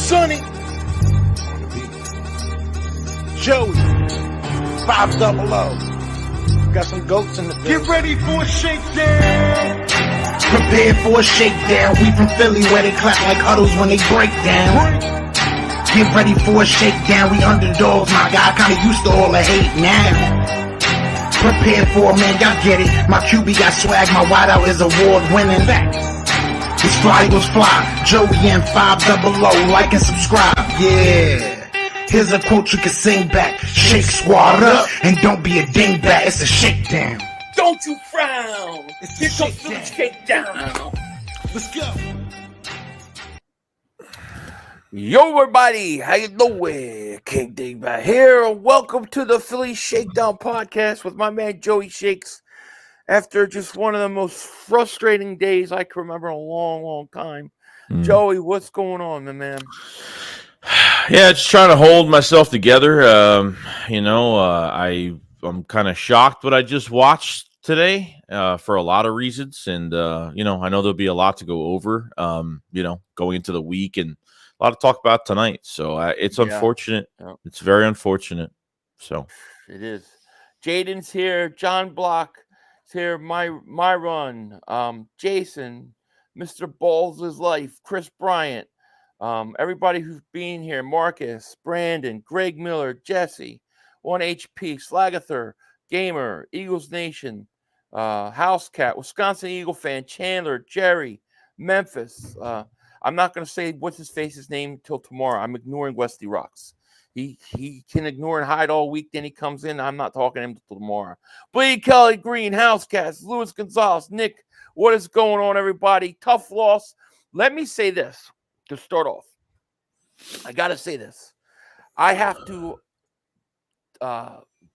Sonny, Joey, 500. Got some goats in the building. Get ready for a shakedown. Prepare for a shakedown. We from Philly where they clap like huddles when they break down. Get ready for a shakedown. We underdogs, my guy. Kinda used to all the hate now. Prepare for it, man. Y'all get it. My QB got swag. My wideout is award winning. His fly was fly. Joey and 500. Like and subscribe. Yeah. Here's a quote you can sing back. Shake squad up and don't be a dingbat. It's a shakedown. Don't you frown. Here comes the shakedown. Let's go. Yo, everybody, how you doing? King Dingbat here. Welcome to the Philly Shakedown podcast with my man Joey Shakes. After just one of the most frustrating days I can remember in a long, long time. Joey, what's going on, my man? Yeah, just trying to hold myself together. I'm kind of shocked what I just watched today for a lot of reasons. And, I know there'll be a lot to go over, going into the week and a lot to talk about tonight. So it's unfortunate. Yeah. It's very unfortunate. So it is. Jaden's here. John Block is here. My run. Jason, Mr. Balls is Life, Chris Bryant. Everybody who's been here, Marcus, Brandon, Greg Miller, Jesse, 1HP, Slagather, Gamer, Eagles Nation, House Cat, Wisconsin Eagle fan, Chandler, Jerry, Memphis. I'm not going to say what's his face's name till tomorrow. I'm ignoring Westy Rocks. He can ignore and hide all week. Then he comes in. I'm not talking to him till tomorrow. Bleed Kelly, Green, House Cats, Luis Gonzalez, Nick. What is going on, everybody? Tough loss. Let me say this. To start off, I got to say this. I have to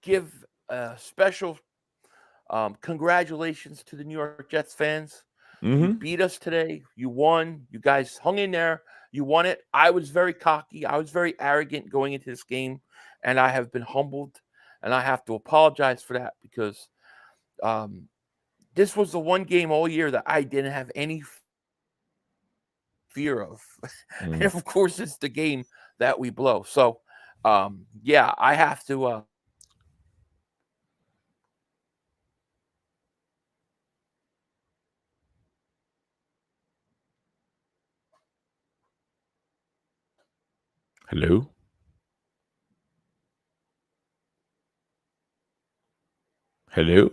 give a special congratulations to the New York Jets fans. You beat us today. You won. You guys hung in there. You won it. I was very cocky. I was very arrogant going into this game, and I have been humbled, and I have to apologize for that because this was the one game all year that I didn't have any fear of. And of course it's the game that we blow. So I have to Hello? Hello?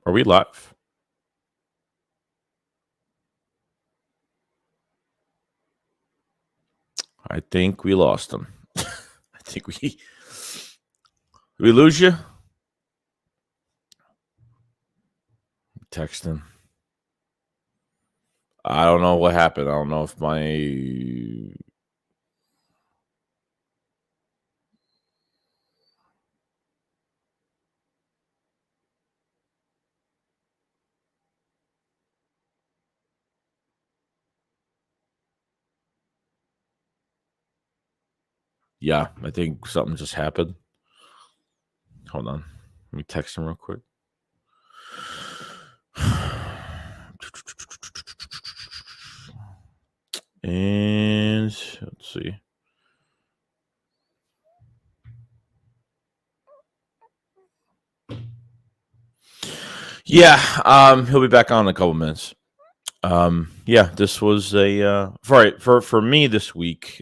Are we live? I think we lost him. I think we lose you. Text him. I don't know what happened. I don't know if Yeah, I think something just happened. Hold on. Let me text him real quick. And let's see. Yeah, he'll be back on in a couple minutes. This was a for me this week.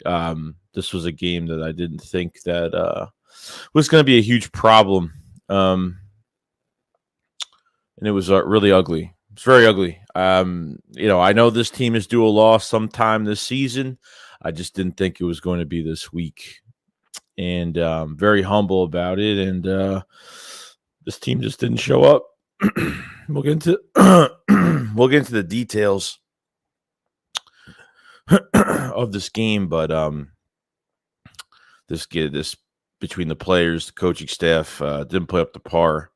This was a game that I didn't think that was going to be a huge problem, and it was really ugly. It's very ugly. I know this team is due a loss sometime this season. I just didn't think it was going to be this week, and very humble about it. And this team just didn't show up. We'll get into the details of this game, but this between the players, the coaching staff didn't play up to par,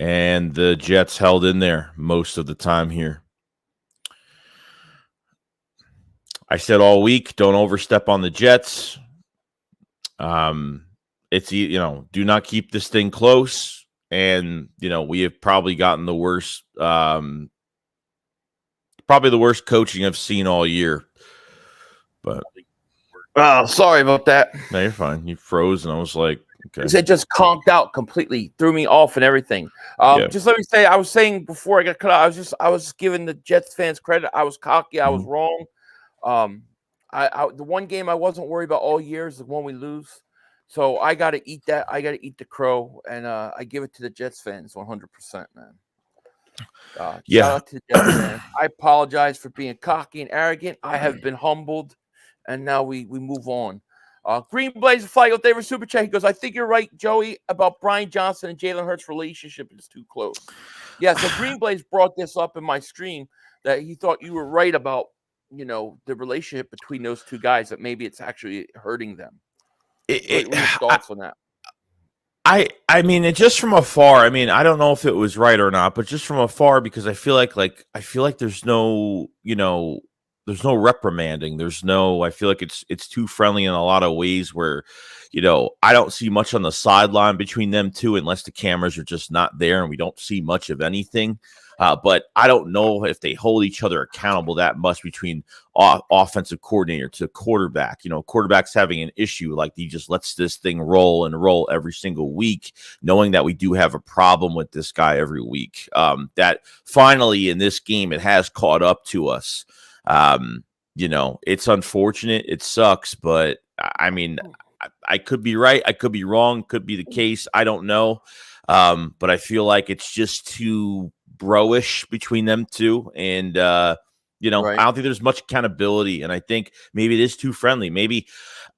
and the Jets held in there most of the time here. I said all week, don't overstep on the Jets. It's do not keep this thing close. And, we have probably gotten the worst, probably the worst coaching I've seen all year. But Oh, sorry about that. no, you're fine. You froze, and I was like, okay. It just conked out completely, threw me off and everything. Yeah. Just let me say, I was saying before I got cut out, I was giving the Jets fans credit. I was cocky. I was wrong. The one game I wasn't worried about all year is the one we lose. So I got to eat that. I got to eat the crow, and I give it to the Jets fans 100%, man. Yeah. Shout out to the Jets fans. I apologize for being cocky and arrogant. I have been humbled, and now we move on. Green Blaze Flag David Super Chat. He goes, I think you're right, Joey, about Brian Johnson and Jalen Hurts' relationship is too close. Yeah, so Green Blaze brought this up in my stream that he thought you were right about, the relationship between those two guys, that maybe it's actually hurting them. What are your thoughts on that? I mean, it just from afar. I mean, I don't know if it was right or not, but just from afar, because I feel like there's no, there's no reprimanding. I feel like it's too friendly in a lot of ways where, I don't see much on the sideline between them two unless the cameras are just not there and we don't see much of anything. But I don't know if they hold each other accountable that much between offensive coordinator to quarterback. Quarterback's having an issue, like he just lets this thing roll and roll every single week, knowing that we do have a problem with this guy every week. That finally in this game, it has caught up to us. It's unfortunate. It sucks, but I mean, I could be right. I could be wrong. Could be the case. I don't know. But I feel like it's just too bro-ish between them two. And, right. I don't think there's much accountability. And I think maybe it is too friendly.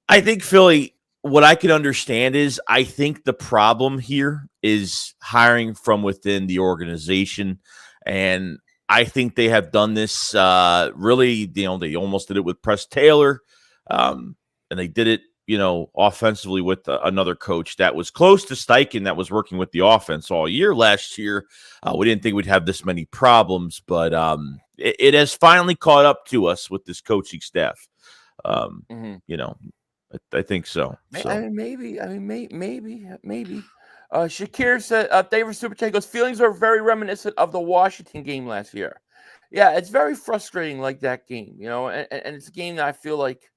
I think Philly, what I can understand is I think the problem here is hiring from within the organization. And I think they have done this really, they almost did it with Press Taylor. And they did it, offensively with another coach that was close to Steichen that was working with the offense all year last year. We didn't think we'd have this many problems, but it has finally caught up to us with this coaching staff. I think so. Maybe. Shakir said, David Super Chat goes, feelings are very reminiscent of the Washington game last year. Yeah, it's very frustrating like that game, and it's a game that I feel like,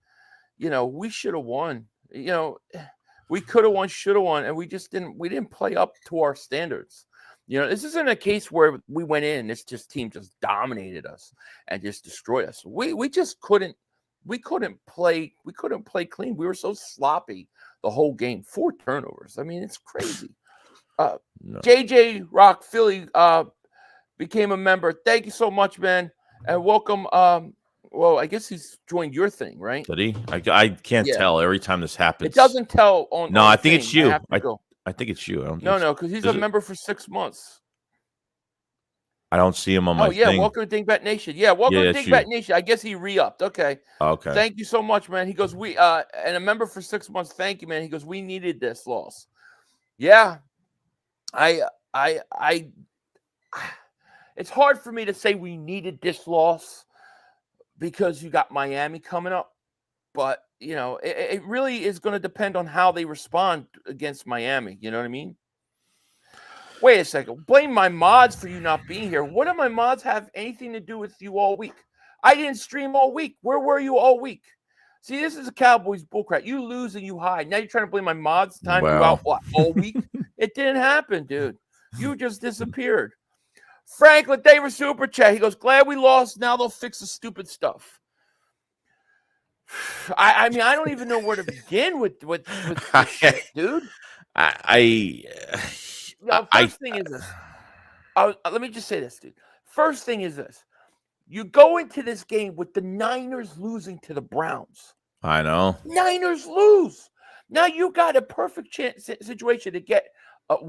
we should have won. We could have won, should have won, and we didn't play up to our standards. This isn't a case where we went in, this team just dominated us and just destroyed us. We just couldn't play clean. We were so sloppy the whole game. 4 turnovers. I mean, it's crazy. No. JJ Rock Philly became a member. Thank you so much, man. And welcome. Well, I guess he's joined your thing, right? Did he? I can't tell every time this happens. It doesn't tell on. No, on I think it's you. I think it's you. No, because he's a member for 6 months. I don't see him on my thing. Welcome to Dingbat Nation. Yeah, welcome to Dingbat Nation. I guess he re-upped. Okay. Thank you so much, man. He goes, we and a member for 6 months. Thank you, man. He goes, we needed this loss. Yeah. It's hard for me to say we needed this loss because you got Miami coming up. But, it really is going to depend on how they respond against Miami. You know what I mean? Wait a second. Blame my mods for you not being here. What do my mods have anything to do with you all week? I didn't stream all week. Where were you all week? See, this is a Cowboys bullcrap. You lose and you hide. Now you're trying to blame my mods time you out all week? It didn't happen, dude. You just disappeared. Franklin Davis Super Chat. He goes, glad we lost. Now they'll fix the stupid stuff. I mean, I don't even know where to begin with this shit, dude. First thing is this. Let me just say this, dude. First thing is this. You go into this game with the Niners losing to the Browns. I know. Niners lose. Now you got a perfect situation to get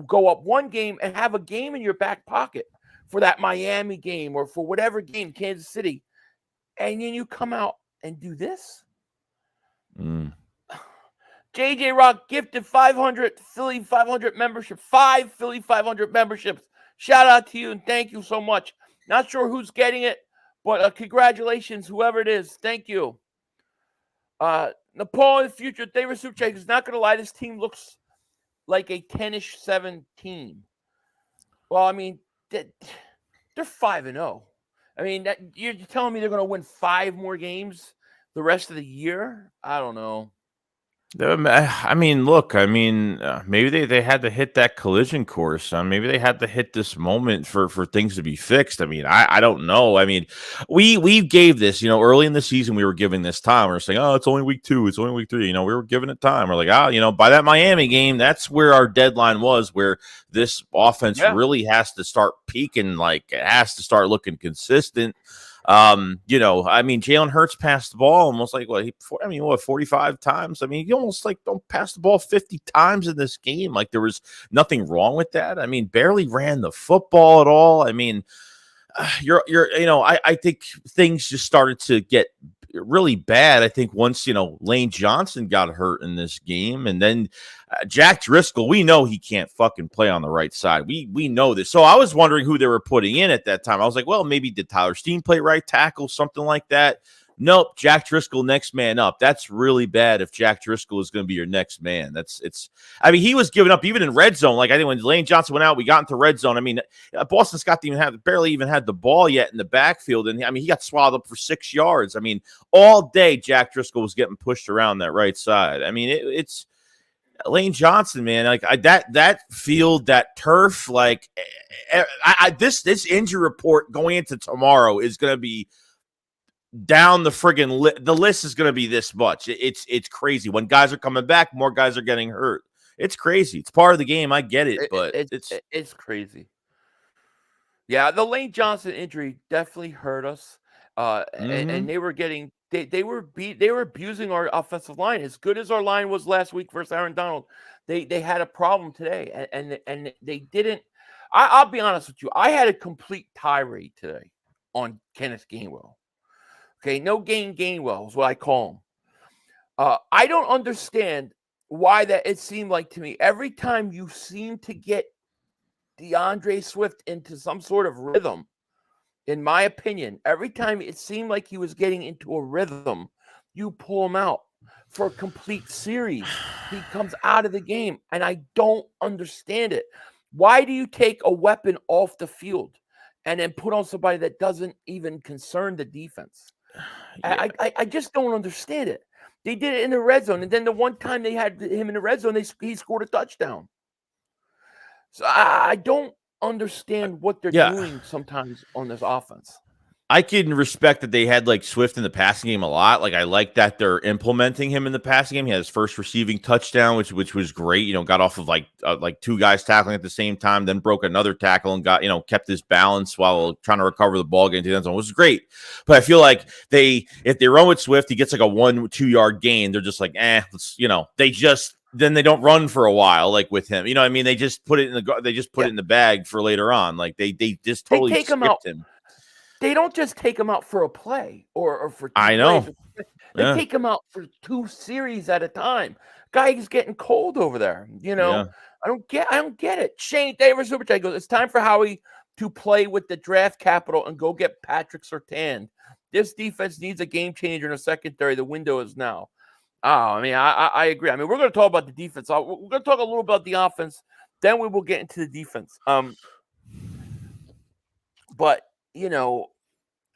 go up one game and have a game in your back pocket for that Miami game or for whatever game, Kansas City. And then you come out and do this? JJ Rock gifted 500 Philly 500 membership, 5 Philly 500 memberships. Shout out to you and thank you so much. Not sure who's getting it, but congratulations, whoever it is. Thank you. Napoleon Future, David Suchek is not going to lie. This team looks like a 10-ish 7 team. Well, I mean, they're 5-0. I mean, you're telling me they're going to win 5 more games the rest of the year, I don't know. I mean, look, maybe they had to hit that collision course. Maybe they had to hit this moment for things to be fixed. I mean, I don't know. I mean, we gave this, early in the season, we were giving this time. We were saying, oh, it's only week 2, it's only week 3. We were giving it time. We're like, by that Miami game, that's where our deadline was, where this offense really has to start peaking, like it has to start looking consistent. Jalen Hurts passed the ball almost like 45 times. I mean, he almost like don't pass the ball 50 times in this game. Like there was nothing wrong with that. I mean, barely ran the football at all. I mean, I think things just started to get really bad. I think once Lane Johnson got hurt in this game, and then Jack Driscoll, we know he can't fucking play on the right side. We know this. So I was wondering who they were putting in at that time. I was like, well, maybe did Tyler Steen play right tackle, something like that? Nope, Jack Driscoll next man up. That's really bad if Jack Driscoll is going to be your next man. He was giving up even in red zone. Like I think when Lane Johnson went out, we got into red zone. I mean, Boston Scott barely even had the ball yet in the backfield, and he got swallowed up for 6 yards. I mean, all day Jack Driscoll was getting pushed around that right side. I mean, it's Lane Johnson, man. Like that field, that turf, like this injury report going into tomorrow is going to be down the friggin' the list is going to be this much. It's crazy. When guys are coming back, more guys are getting hurt. It's crazy. It's part of the game. I get it, but it's crazy. Yeah, the Lane Johnson injury definitely hurt us. And they were getting they were abusing our offensive line. As good as our line was last week versus Aaron Donald, they had a problem today, and they didn't. I'll be honest with you. I had a complete tirade today on Kenneth Gainwell. Okay, no Gainwell is what I call him. I don't understand why that it seemed like to me every time you seem to get DeAndre Swift into some sort of rhythm, in my opinion, every time it seemed like he was getting into a rhythm, you pull him out for a complete series. He comes out of the game, and I don't understand it. Why do you take a weapon off the field and then put on somebody that doesn't even concern the defense? Yeah. I just don't understand it. They did it in the red zone, and then the one time they had him in the red zone, he scored a touchdown. So I don't understand what they're doing sometimes on this offense. I can respect that they had like Swift in the passing game a lot. Like I like that they're implementing him in the passing game. He had his first receiving touchdown, which was great. Got off of like 2 guys tackling at the same time, then broke another tackle and got kept his balance while trying to recover the ball, getting to the end zone, which was great. But I feel like if they run with Swift, he gets like a 1-2 yard gain. They're just like, then they don't run for a while, like with him. I mean, they just put it in the bag for later on. Like they just totally skipped him. They don't just take him out for a play or for 2 I know. plays. They take him out for 2 series at a time. Guy is getting cold over there. I don't get it. Shane Davis Super Chat goes, it's time for Howie to play with the draft capital and go get Patrick Surtain. This defense needs a game changer in the secondary. The window is now. I agree. I mean, we're going to talk about the defense. We're going to talk a little about the offense. Then we will get into the defense. But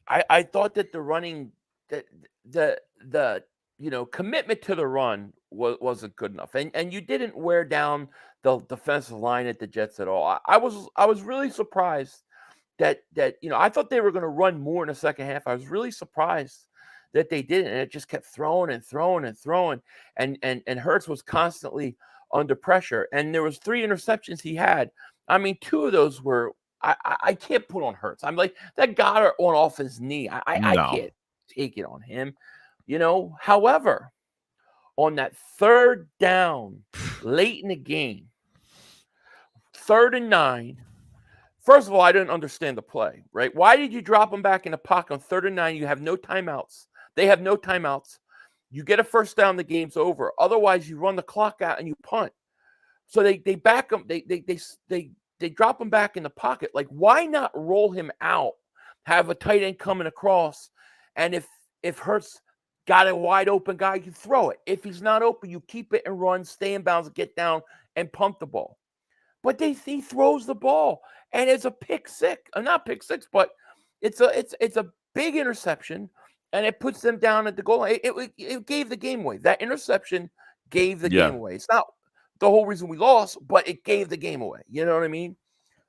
I thought that the running, the commitment to the run wasn't good enough, and you didn't wear down the defensive line at the Jets at all. I was really surprised that I thought they were going to run more in the second half. I was really surprised that they didn't, and it just kept throwing and throwing and throwing, and Hurts was constantly under pressure, and there was 3 interceptions he had. I mean, 2 of those were. I can't put on Hurts. I'm like, that got her off his knee. I can't take it on him, However, on that 3rd down late in the game, 3rd and 9, first of all, I didn't understand the play, right? Why did you drop him back in the pocket on 3rd and 9? You have no timeouts. They have no timeouts. You get a first down, the game's over. Otherwise, you run the clock out and you punt. So they back him. They drop him back in the pocket. Like, why not roll him out, have a tight end coming across, and if Hurts got a wide open guy, you throw it. If he's not open, you keep it and run, stay in bounds, get down, and pump the ball. But he throws the ball, and it's a pick six. Not pick six, but it's a big interception, and it puts them down at the goal line. It gave the game away. That interception gave the game away. It's not the whole reason we lost, but it gave the game away. You know what I mean?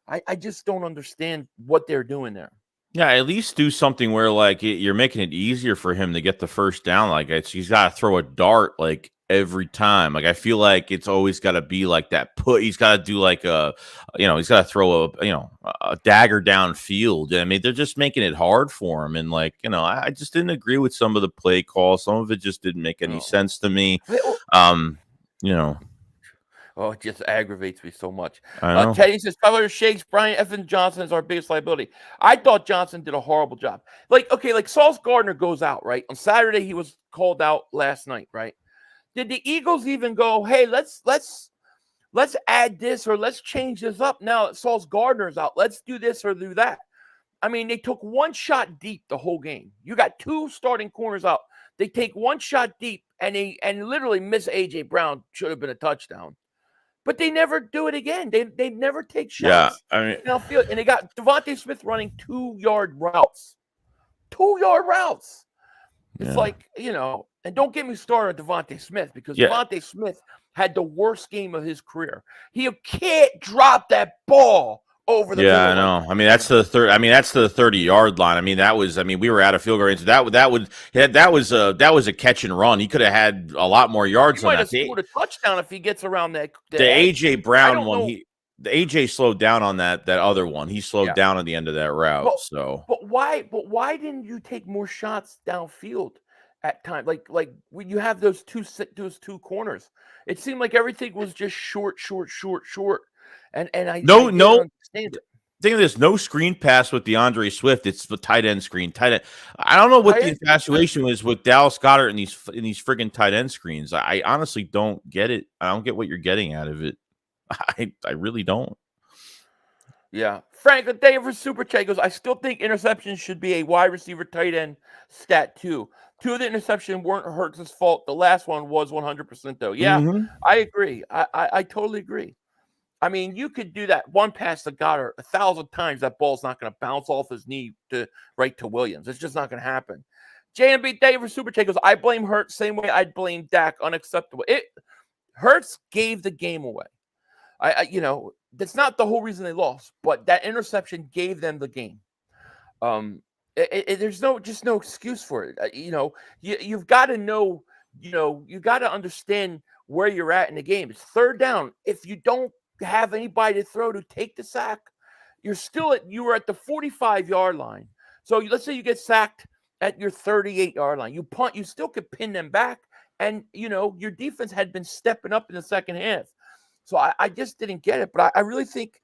I just don't understand what they're doing there. Yeah, at least do something where like you're making it easier for him to get the first down. Like he's got to throw a dart like every time. Like I feel like it's always got to be like that. He's got to do like he's got to throw a dagger downfield. I mean, they're just making it hard for him. And like I just didn't agree with some of the play calls. Some of it just didn't make any sense to me. Oh, it just aggravates me so much. I know. Teddy says, Tyler Shakes, Brian F. Johnson is our biggest liability. I thought Johnson did a horrible job. Like Sauce Gardner goes out, right? On Saturday, he was called out last night, right? Did the Eagles even go, hey, let's add this or let's change this up now that Sauce Gardner's out? Let's do this or do that. I mean, they took one shot deep the whole game. You got two starting corners out. They take one shot deep and literally miss A.J. Brown. Should have been a touchdown. But they never do it again. They never take shots. Yeah, I mean, downfield, and they got Devontae Smith running 2-yard routes. 2-yard routes. It's like, and don't get me started on Devontae Smith because Devontae Smith had the worst game of his career. He can't drop that ball over the middle. I know. I mean, that's the 30-yard line. I mean, we were out of field goal range. That was a catch and run. He could have had a lot more yards on that. He might have scored a touchdown if he gets around that. The AJ Brown one, the AJ slowed down on that other one. He slowed down at the end of that route. But why didn't you take more shots downfield at times? Like when you have those two corners, it seemed like everything was just short. And I no. Understand it. Think of this: no screen pass with DeAndre Swift. It's the tight end screen. Tight end. I don't know what the infatuation was with Dallas Goedert in these friggin' tight end screens. I honestly don't get it. I don't get what you're getting out of it. I really don't. Yeah, Frank, thank you for super chat. Goes, I still think interceptions should be a wide receiver tight end stat too. 2 of the interceptions weren't Hurts' fault. The last one was 100% though. Yeah, I agree. I totally agree. I mean, you could do that one pass to Goddard 1,000 times. That ball's not going to bounce off his knee right to Williams. It's just not going to happen. JMB, thank you for super chat. Goes, I blame Hurts same way I'd blame Dak. Unacceptable. Hurts gave the game away. That's not the whole reason they lost, but that interception gave them the game. There's no excuse for it. You've got to know, you got to understand where you're at in the game. It's third down. If you don't have anybody to throw to take the sack, you were at the 45-yard line. So let's say you get sacked at your 38-yard line. You punt, you still could pin them back. And, your defense had been stepping up in the second half. So I just didn't get it. But I really think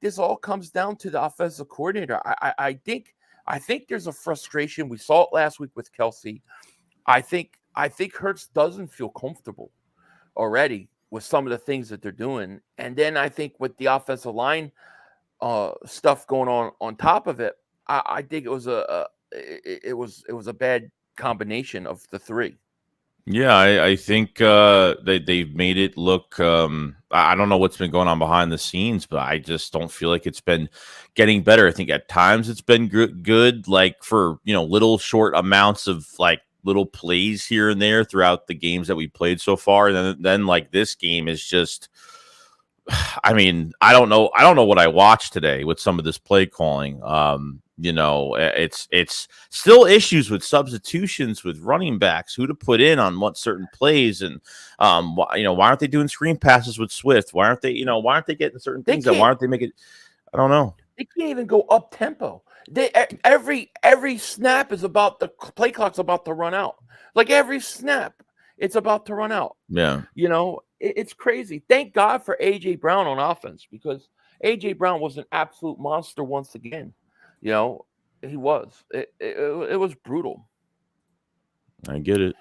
this all comes down to the offensive coordinator. I think there's a frustration. We saw it last week with Kelsey. I think Hurts doesn't feel comfortable already with some of the things that they're doing. And then I think with the offensive line stuff going on top of it, I think it was a bad combination of the three. Yeah, I think they've made it look. I don't know what's been going on behind the scenes, but I just don't feel like it's been getting better. I think at times it's been good, like for little short amounts of like little plays here and there throughout the games that we played so far, and then like this game is just. I mean, I don't know what I watched today with some of this play calling. It's still issues with substitutions with running backs, who to put in on what certain plays, and why aren't they doing screen passes with Swift? Why aren't they getting certain things? And why aren't they making it? I don't know. They can't even go up tempo. Every snap is about the play clock's about to run out. Like every snap, it's about to run out. Yeah, it's crazy. Thank God for A.J. Brown on offense, because A.J. Brown was an absolute monster once again. He was. It was brutal. I get it.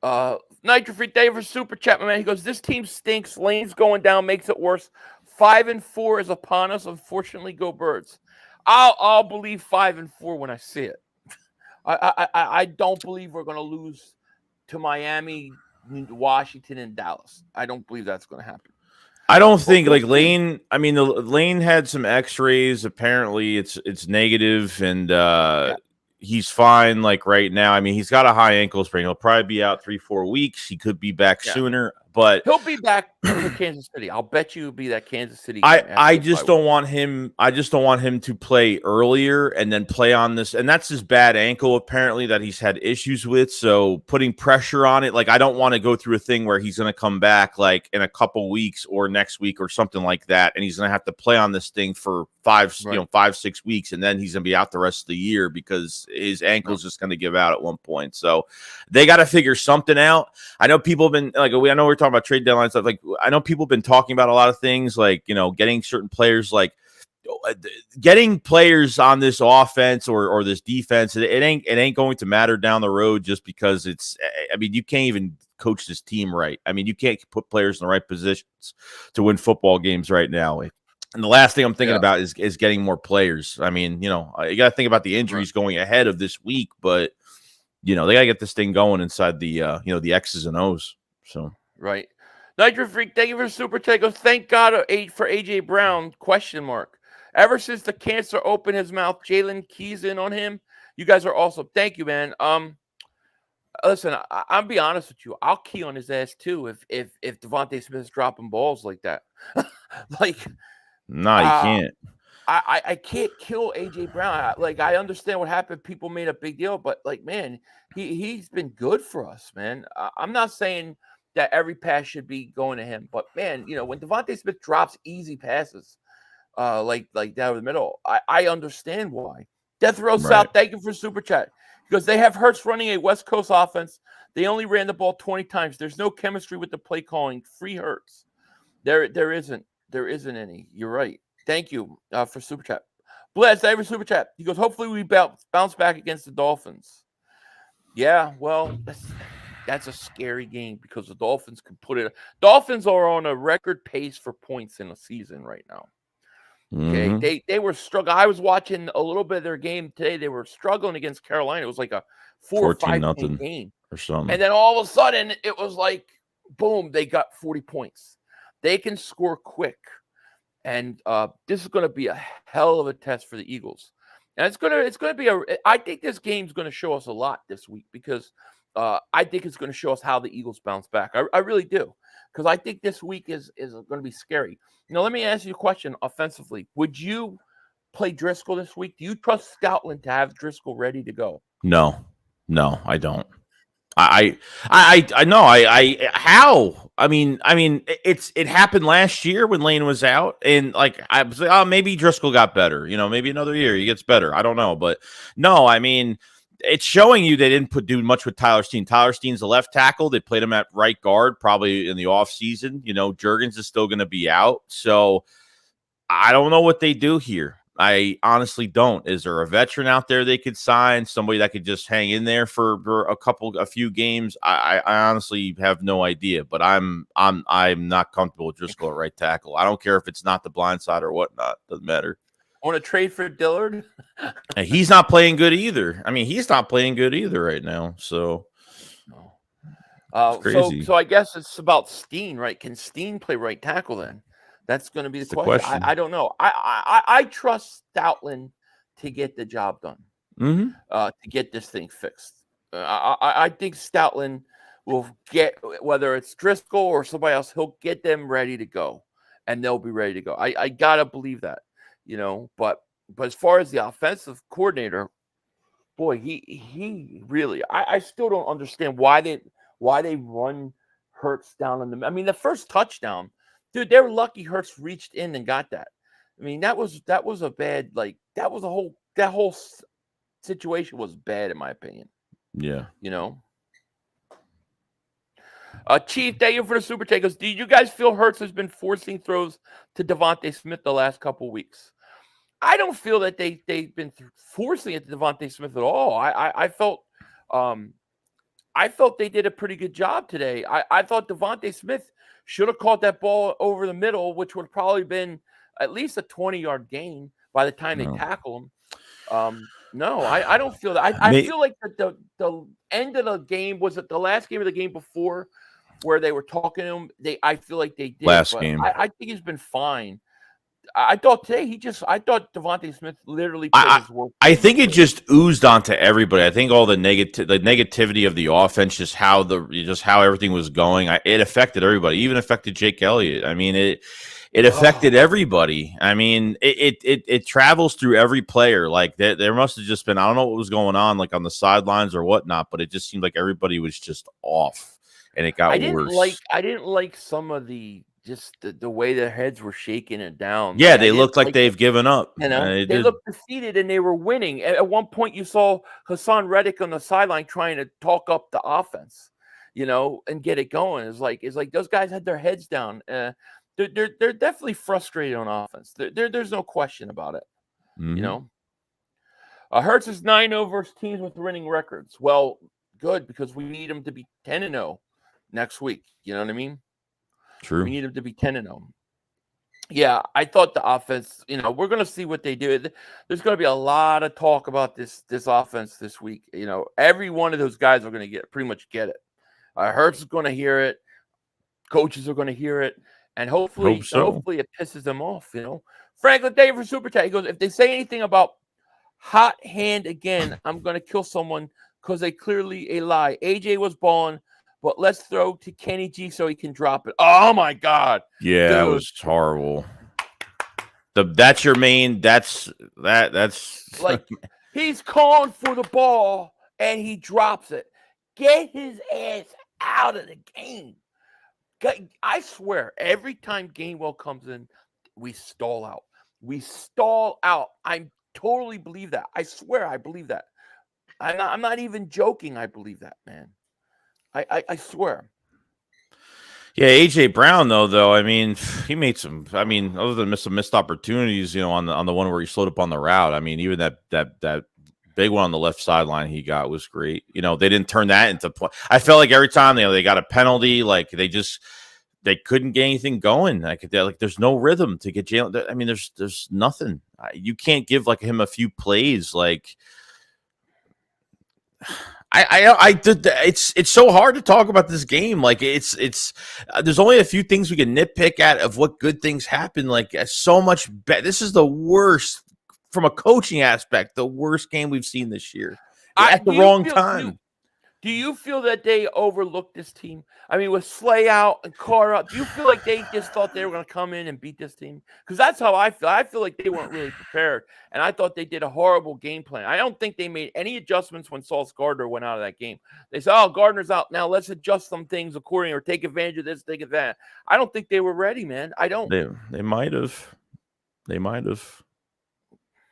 Nitro Free Dave for super chat, my man. He goes, this team stinks. Lane's going down makes it worse. 5-4 is upon us. Unfortunately, go Birds. I'll believe 5-4 when I see it. I don't believe we're going to lose to Miami, Washington, and Dallas. I don't believe that's going to happen. I don't think like Lane. I mean, Lane had some X-rays. Apparently, it's negative, and he's fine. Like right now, I mean, he's got a high ankle sprain. He'll probably be out 3-4 weeks. He could be back sooner, but he'll be back for Kansas City. I'll bet you it'll be that Kansas City game. I just don't want him. I just don't want him to play earlier and then play on this. And that's his bad ankle, apparently, that he's had issues with. So putting pressure on it, like I don't want to go through a thing where he's going to come back like in a couple weeks or next week or something like that, and he's going to have to play on this thing for 5-6 weeks, and then he's going to be out the rest of the year because his ankle's just going to give out at one point. So they got to figure something out. I know people have been like, I know we're talking about trade deadline stuff. Like I know people have been talking about a lot of things, like getting certain players, like getting players on this offense or this defense. It ain't going to matter down the road just because it's. I mean, you can't even coach this team right. I mean, you can't put players in the right positions to win football games right now. And the last thing I'm thinking about is getting more players. I mean, you got to think about the injuries going ahead of this week, but they got to get this thing going inside the the X's and O's. So right. Nitro Freak, thank you for super chat. Goes, thank God for AJ Brown ? Ever since the cancer opened his mouth, Jalen keys in on him. You guys are awesome. Thank you, man. Listen, I'll be honest with you. I'll key on his ass too if Devontae Smith's dropping balls like that. Like. No, you can't. I can't kill AJ Brown. I understand what happened. People made a big deal, but man, he's been good for us, man. I'm not saying that every pass should be going to him, but man, when Devontae Smith drops easy passes, like down the middle, I understand why. Death Row South, thank you for super chat, because they have Hurts running a West Coast offense. They only ran the ball 20 times. There's no chemistry with the play calling. Free Hurts. There isn't. There isn't any. You're right. Thank you for super chat. Bless every super chat. He goes, hopefully we bounce back against the Dolphins. Yeah, well, that's a scary game because the Dolphins can put it. Dolphins are on a record pace for points in a season right now. Okay, they were struggling. I was watching a little bit of their game today. They were struggling against Carolina. It was like a 4 or 5 point game or something. And then all of a sudden, it was like, boom, they got 40 points. They can score quick, and this is going to be a hell of a test for the Eagles. And it's going to be I think this game's going to show us a lot this week because I think it's going to show us how the Eagles bounce back. I really do, because I think this week is going to be scary. Let me ask you a question offensively. Would you play Driscoll this week? Do you trust Stoutland to have Driscoll ready to go? No, I don't. I know. How? I mean, it happened last year when Lane was out, and I was like, oh, maybe Driscoll got better. Maybe another year he gets better. I don't know, but no, I mean, it's showing you they didn't do much with Tyler Steen. Tyler Steen's a left tackle. They played him at right guard probably in the offseason. Juergens is still going to be out, so I don't know what they do here. I honestly don't. Is there a veteran out there they could sign? Somebody that could just hang in there for a few games? I honestly have no idea. But I'm not comfortable with Driscoll at right tackle. I don't care if it's not the blind side or whatnot. Doesn't matter. Want to trade for Dillard? And he's not playing good either. I mean, he's not playing good either right now. So, crazy. So I guess it's about Steen, right? Can Steen play right tackle then? That's going to be the question. I don't know. I trust Stoutland to get the job done, to get this thing fixed. I think Stoutland will get, whether it's Driscoll or somebody else, he'll get them ready to go, and they'll be ready to go. I got to believe that, But as far as the offensive coordinator, boy, he really, I still don't understand why they run Hurts down in the. I mean, the first touchdown. Dude, they were lucky Hurts reached in and got that. I mean, that was a bad, that whole situation was bad in my opinion. Yeah. Chief, thank you for the super takers. Do you guys feel Hurts has been forcing throws to Devontae Smith the last couple of weeks? I don't feel that they've been forcing it to Devontae Smith at all. I felt they did a pretty good job today. I thought Devontae Smith should have caught that ball over the middle, which would have probably been at least a 20-yard gain by the time they tackle him. No, I don't feel that. I feel like the end of the game, was it the last game of the game before where they were talking to him? I feel like they did. Last game. I think he's been fine. I thought today I thought Devontae Smith literally played I, his work. I think it just oozed onto everybody. I think all the negativity of the offense, just how everything was going, it affected everybody. Even affected Jake Elliott. I mean, it affected everybody. I mean, it travels through every player. Like there must have just been, I don't know what was going on, like on the sidelines or whatnot, but it just seemed like everybody was just off, and it got worse. I didn't like some of the way their heads were shaking it down. Yeah, I they didn't looked like like they've given up. You know, They they did. looked defeated and they were winning. At one point, you saw Hassan Reddick on the sideline trying to talk up the offense, and get it going. It's like those guys had their heads down. They're definitely frustrated on offense. There's no question about it. Mhm. Hurts is 9-0 versus teams with winning records. Well, good, because we need them to be 10-0 next week. You know what I mean? True. We need them to be 10-0. Yeah, I thought the offense, we're going to see what they do. There's going to be a lot of talk about this offense this week. Every one of those guys are going to pretty much get it. Hurts is going to hear it. Coaches are going to hear it. And hopefully it pisses them off, Franklin Davis Super Chat, he goes, if they say anything about hot hand again, I'm going to kill someone because they clearly a lie. AJ was balling, but let's throw to Kenny G so he can drop it. Oh, my God. Yeah, Dude. that was horrible. That's your main. That's like he's calling for the ball and he drops it. Get his ass out of the game. I swear, every time Gainwell comes in, we stall out. I totally believe that. I swear, I believe that. I'm not even joking. I believe that, man. I swear. Yeah, AJ Brown though, I mean, he made some. I mean, other than some missed opportunities, on the one where he slowed up on the route. I mean, even that big one on the left sideline he got was great. They didn't turn that into play. I felt like every time they got a penalty, like they couldn't get anything going. Like there's no rhythm to get Jalen. I mean, there's nothing. You can't give him a few plays like. It's so hard to talk about this game. Like it's there's only a few things we can nitpick at of what good things happen. Like so much this is the worst from a coaching aspect, the worst game we've seen this year at the wrong time. Do you feel that they overlooked this team? I mean, with Slay out and Carr out, do you feel like they just thought they were going to come in and beat this team? Because that's how I feel. I feel like they weren't really prepared, and I thought they did a horrible game plan. I don't think they made any adjustments when Sauce Gardner went out of that game. They said, oh, Gardner's out. Now let's adjust some things accordingly or take advantage of this, take advantage. I don't think they were ready, man. I don't. They might have. They might have.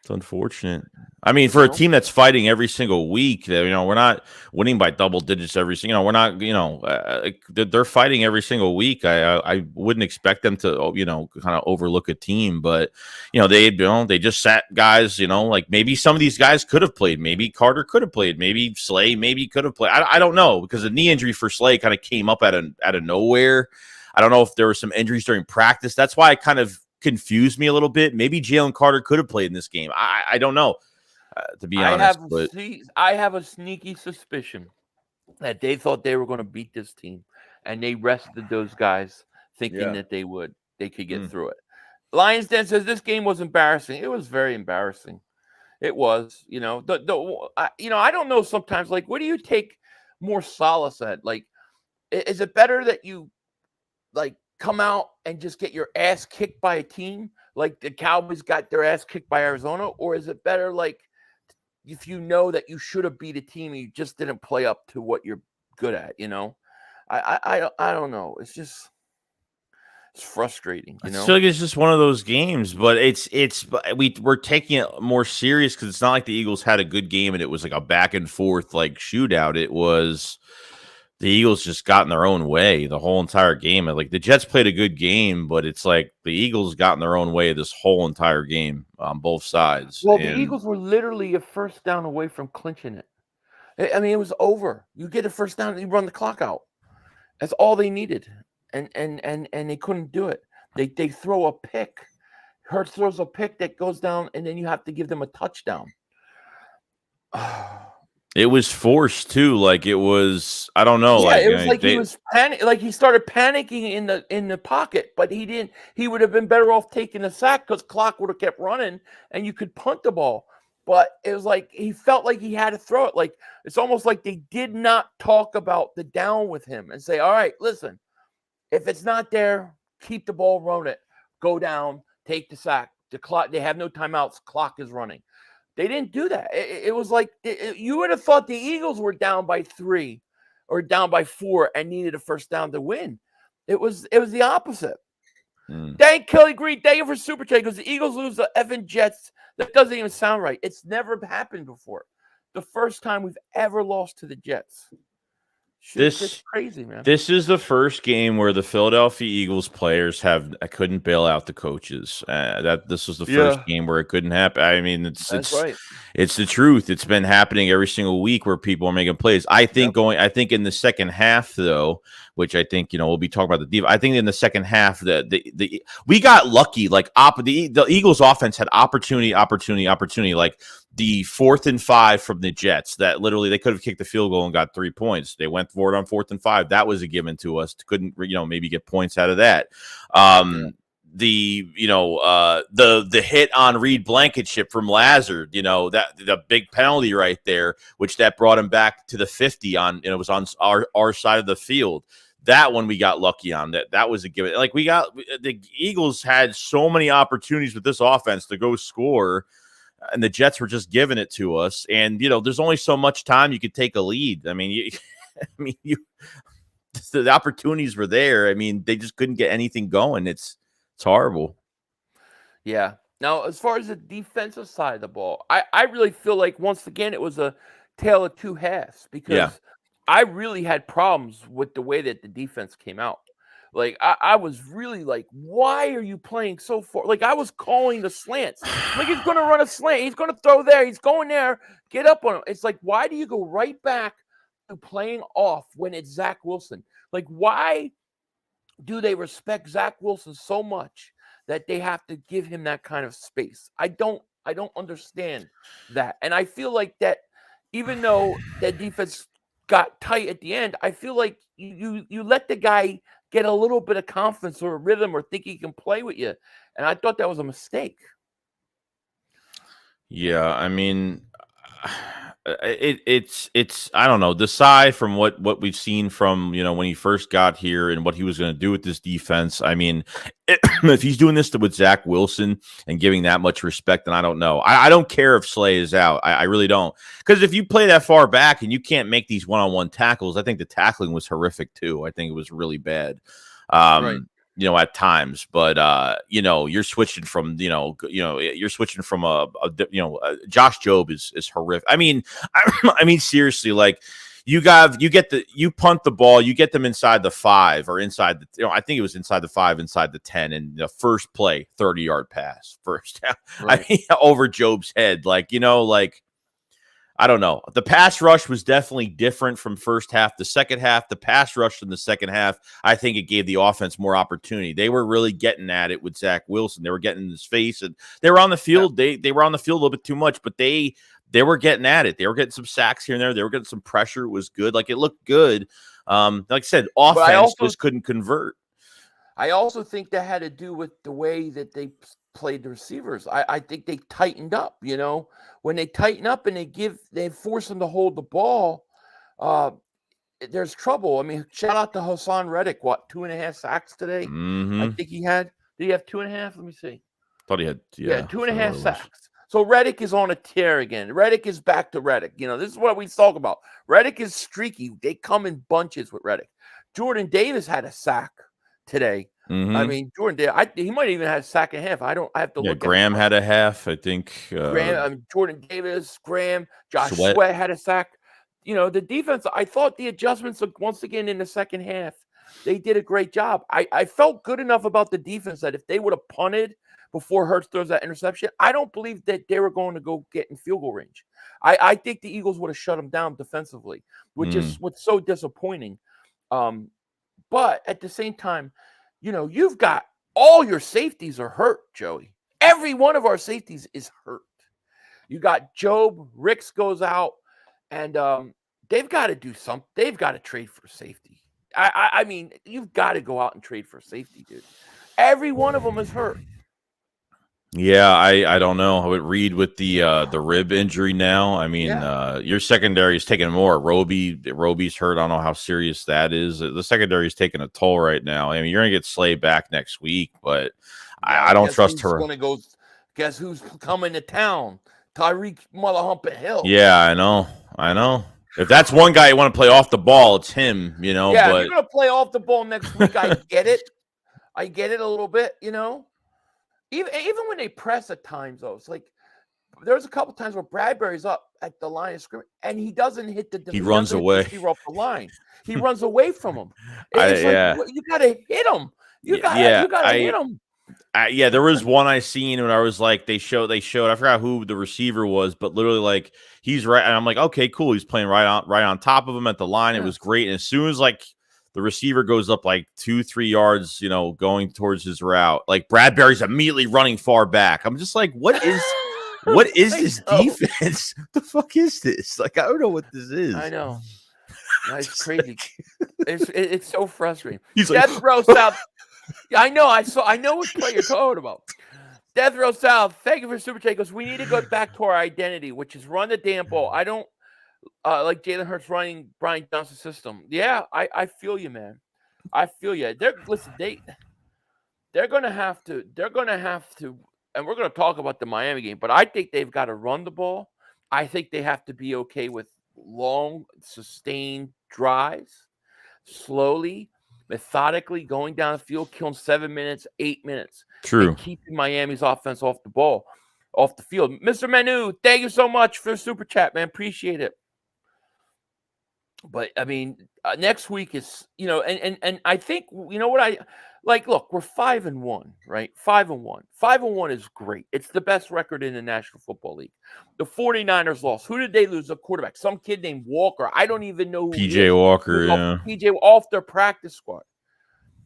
It's unfortunate. I mean, for a team that's fighting every single week, we're not winning by double digits every single. We're not, they're fighting every single week. I wouldn't expect them to, kind of overlook a team, but they just sat guys. Like maybe some of these guys could have played. Maybe Carter could have played. Maybe Slay could have played. I don't know, because the knee injury for Slay kind of came up out of nowhere. I don't know if there were some injuries during practice. That's why I kind of confused me a little bit. Maybe Jalen Carter could have played in this game. I don't know, to be honest. I have a sneaky suspicion that they thought they were going to beat this team, and they rested those guys thinking that they could get through it. Lions Den says this game was embarrassing. It was very embarrassing. It was, I don't know sometimes, like, what do you take more solace at? Like, is it better that you, like, come out and just get your ass kicked by a team like the Cowboys got their ass kicked by Arizona? Or is it better, like, if you know that you should have beat a team and you just didn't play up to what you're good at, I don't know. It's frustrating, I feel like it's just one of those games, but we're taking it more serious because it's not like the Eagles had a good game and it was like a back and forth like shootout. It was the Eagles just got in their own way the whole entire game. Like the Jets played a good game, but it's like the Eagles got in their own way this whole entire game on both sides. Well, the Eagles were literally a first down away from clinching it. I mean, it was over. You get a first down and you run the clock out. That's all they needed. And they couldn't do it. They throw a pick. Hurts throws a pick that goes down, and then you have to give them a touchdown. It was forced too. Like it was, I don't know. Yeah, Like it was like he they, was like he started panicking in the pocket, but he didn't. He would have been better off taking the sack because clock would have kept running and you could punt the ball. But it was like he felt like he had to throw it. Like it's almost like they did not talk about the down with him and say, "All right, listen, if it's not there, keep the ball, run it, go down, take the sack. The clock. They have no timeouts. Clock is running." They didn't do that. It was like you would have thought the Eagles were down by 3 or down by 4 and needed a first down to win. It was the opposite. Thank Kelly Green. Thank you for Super Chat because the Eagles lose the effing Jets. That doesn't even sound right. It's never happened before. The first time we've ever lost to the Jets. It's crazy, man. This is the first game where the Philadelphia Eagles players couldn't bail out the coaches. This was the first game where it couldn't happen. I mean, it's the truth. It's been happening every single week where people are making plays. I think in the second half though, which I think we'll be talking about the deep. I think in the second half we got lucky. Like the Eagles offense had opportunity. Like the 4th and 5 from the Jets that literally they could have kicked the field goal and got 3 points. They went for it on 4th and 5. That was a given to us. Couldn't maybe get points out of that. The hit on Reed Blankenship from Lazard, that the big penalty right there, which that brought him back to the 50 on, it was on our side of the field. That one we got lucky on. That was a given. Like the Eagles had so many opportunities with this offense to go score, and the Jets were just giving it to us. And there's only so much time you could take a lead. I mean, the opportunities were there. I mean, they just couldn't get anything going. It's horrible. Yeah. Now, as far as the defensive side of the ball, I really feel like once again it was a tale of two halves because I really had problems with the way that the defense came out. Like I was really like, why are you playing so far? Like I was calling the slants. Like he's going to run a slant. He's going to throw there. He's going there. Get up on him. It's like, why do you go right back to playing off when it's Zach Wilson? Like why do they respect Zach Wilson so much that they have to give him that kind of space? I don't understand that. And I feel like that even though that defense got tight at the end, I feel like you let the guy get a little bit of confidence or a rhythm or think he can play with you. And I thought that was a mistake. Yeah, I mean, it's I don't know. Aside from what we've seen from when he first got here and what he was going to do with this defense, I mean, if he's doing this with Zach Wilson and giving that much respect, then I don't know. I don't care if Slay is out. I really don't, because if you play that far back and you can't make these one-on-one tackles, I think the tackling was horrific too. I think it was really bad. Right. At times, but you're switching from you're switching from Josh Jobe is horrific. I mean seriously, like you punt the ball, you get them inside the 5 or inside the I think it was inside the 5, inside the 10, and the first play 30-yard pass first down. Right. I mean, over Jobe's head, I don't know. The pass rush was definitely different from first half. The second half, the pass rush in the second half, I think it gave the offense more opportunity. They were really getting at it with Zach Wilson. They were getting in his face, and they were on the field. Yeah. They were on the field a little bit too much, but they were getting at it. They were getting some sacks here and there. They were getting some pressure. It was good. Like, it looked good. Like I said, offense just couldn't convert. I also think that had to do with the way that they played the receivers. I think they tightened up, when they tighten up and they force them to hold the ball, there's trouble. I mean, shout out to Hassan Reddick. 2.5 sacks today? Mm-hmm. I think he had. Did he have 2.5? Let me see. Thought he had 2.5 sacks. So Reddick is on a tear again. Reddick is back to Reddick. This is what we talk about. Reddick is streaky. They come in bunches with Reddick. Jordan Davis had a sack today. Mm-hmm. I mean, Jordan, he might even have a sack and a half. I have to look. Graham had a half, I think. Jordan Davis, Graham, Josh Sweat had a sack. The defense, I thought the adjustments, once again, in the second half, they did a great job. I felt good enough about the defense that if they would have punted before Hurts throws that interception, I don't believe that they were going to go get in field goal range. I think the Eagles would have shut them down defensively, which is what's so disappointing. But at the same time, you've got all your safeties are hurt, Joey. Every one of our safeties is hurt. You got Jobe, Ricks goes out. And they've got to do something. They've got to trade for safety. I mean, you've got to go out and trade for safety, dude. Every one of them is hurt. Yeah, I don't know. I would read with the rib injury now. I mean, your secondary is taking more. Roby's hurt. I don't know how serious that is. The secondary is taking a toll right now. I mean, you're gonna get Slay back next week, but I don't trust her. Going to go. Guess who's coming to town? Tyreek Mother Humping Hill. Yeah, I know. If that's one guy you want to play off the ball, it's him. You know. Yeah, but if you're gonna play off the ball next week, I get it. I get it a little bit. You know. Even when they press at times, though, it's like there's a couple times where Bradbury's up at the line of scrimmage and he doesn't hit the. He runs away. Off the line. He runs away from him. You got to hit him. You got to hit him. Yeah, there was one I seen when I was like, they showed. I forgot who the receiver was, but literally like he's right, and I'm like, okay, cool. He's playing right on top of him at the line. Yeah. It was great, and as soon as like the receiver goes up like 2-3 yards, you know, going towards his route, like Bradbury's immediately running far back. I'm just like, what is this defense? What the fuck is this? Like, I don't know what this is. I know. That's crazy. It's so frustrating. He's Death like, Row South. I know what play you're talking about. Death Row South, thank you for Super Chat. Goes, we need to go back to our identity, which is run the damn ball. I don't like Jalen Hurts running Brian Johnson's system. Yeah, I feel you, man. I feel you. They're gonna have to, and we're gonna talk about the Miami game, but I think they've got to run the ball. I think they have to be okay with long, sustained drives, slowly, methodically going down the field, killing 7 minutes, 8 minutes. True. And keeping Miami's offense off the field. Mr. Manu, thank you so much for the Super Chat, man. Appreciate it. But I mean, next week is, you know, and I think, you know what I like, look, we're 5-1, right? 5-1. 5-1 is great. It's the best record in the National Football League. The 49ers lost. Who did they lose? A quarterback, some kid named Walker. I don't even know who PJ Walker, yeah. PJ off their practice squad.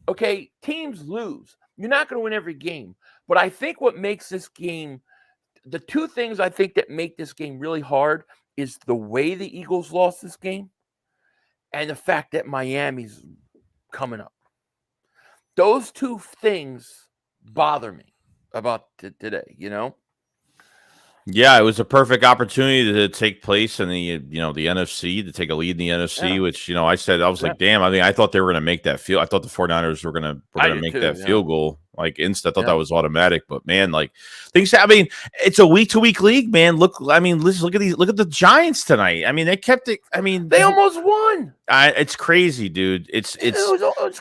Okay, teams lose. You're not going to win every game. But I think what makes this game, the two things I think that make this game really hard is the way the Eagles lost this game and the fact that Miami's coming up. Those two things bother me about today, you know? Yeah, it was a perfect opportunity to take place in the NFC, to take a lead in the NFC, which, you know, I was like, damn, I mean, I thought they were going to make that field. I thought the 49ers were going to make that field goal. Like, instant. I thought that was automatic, but man, like things, I mean, it's a week-to-week league, man. Look at the Giants tonight. I mean, they kept it. I mean, they almost won. It's crazy, dude. It's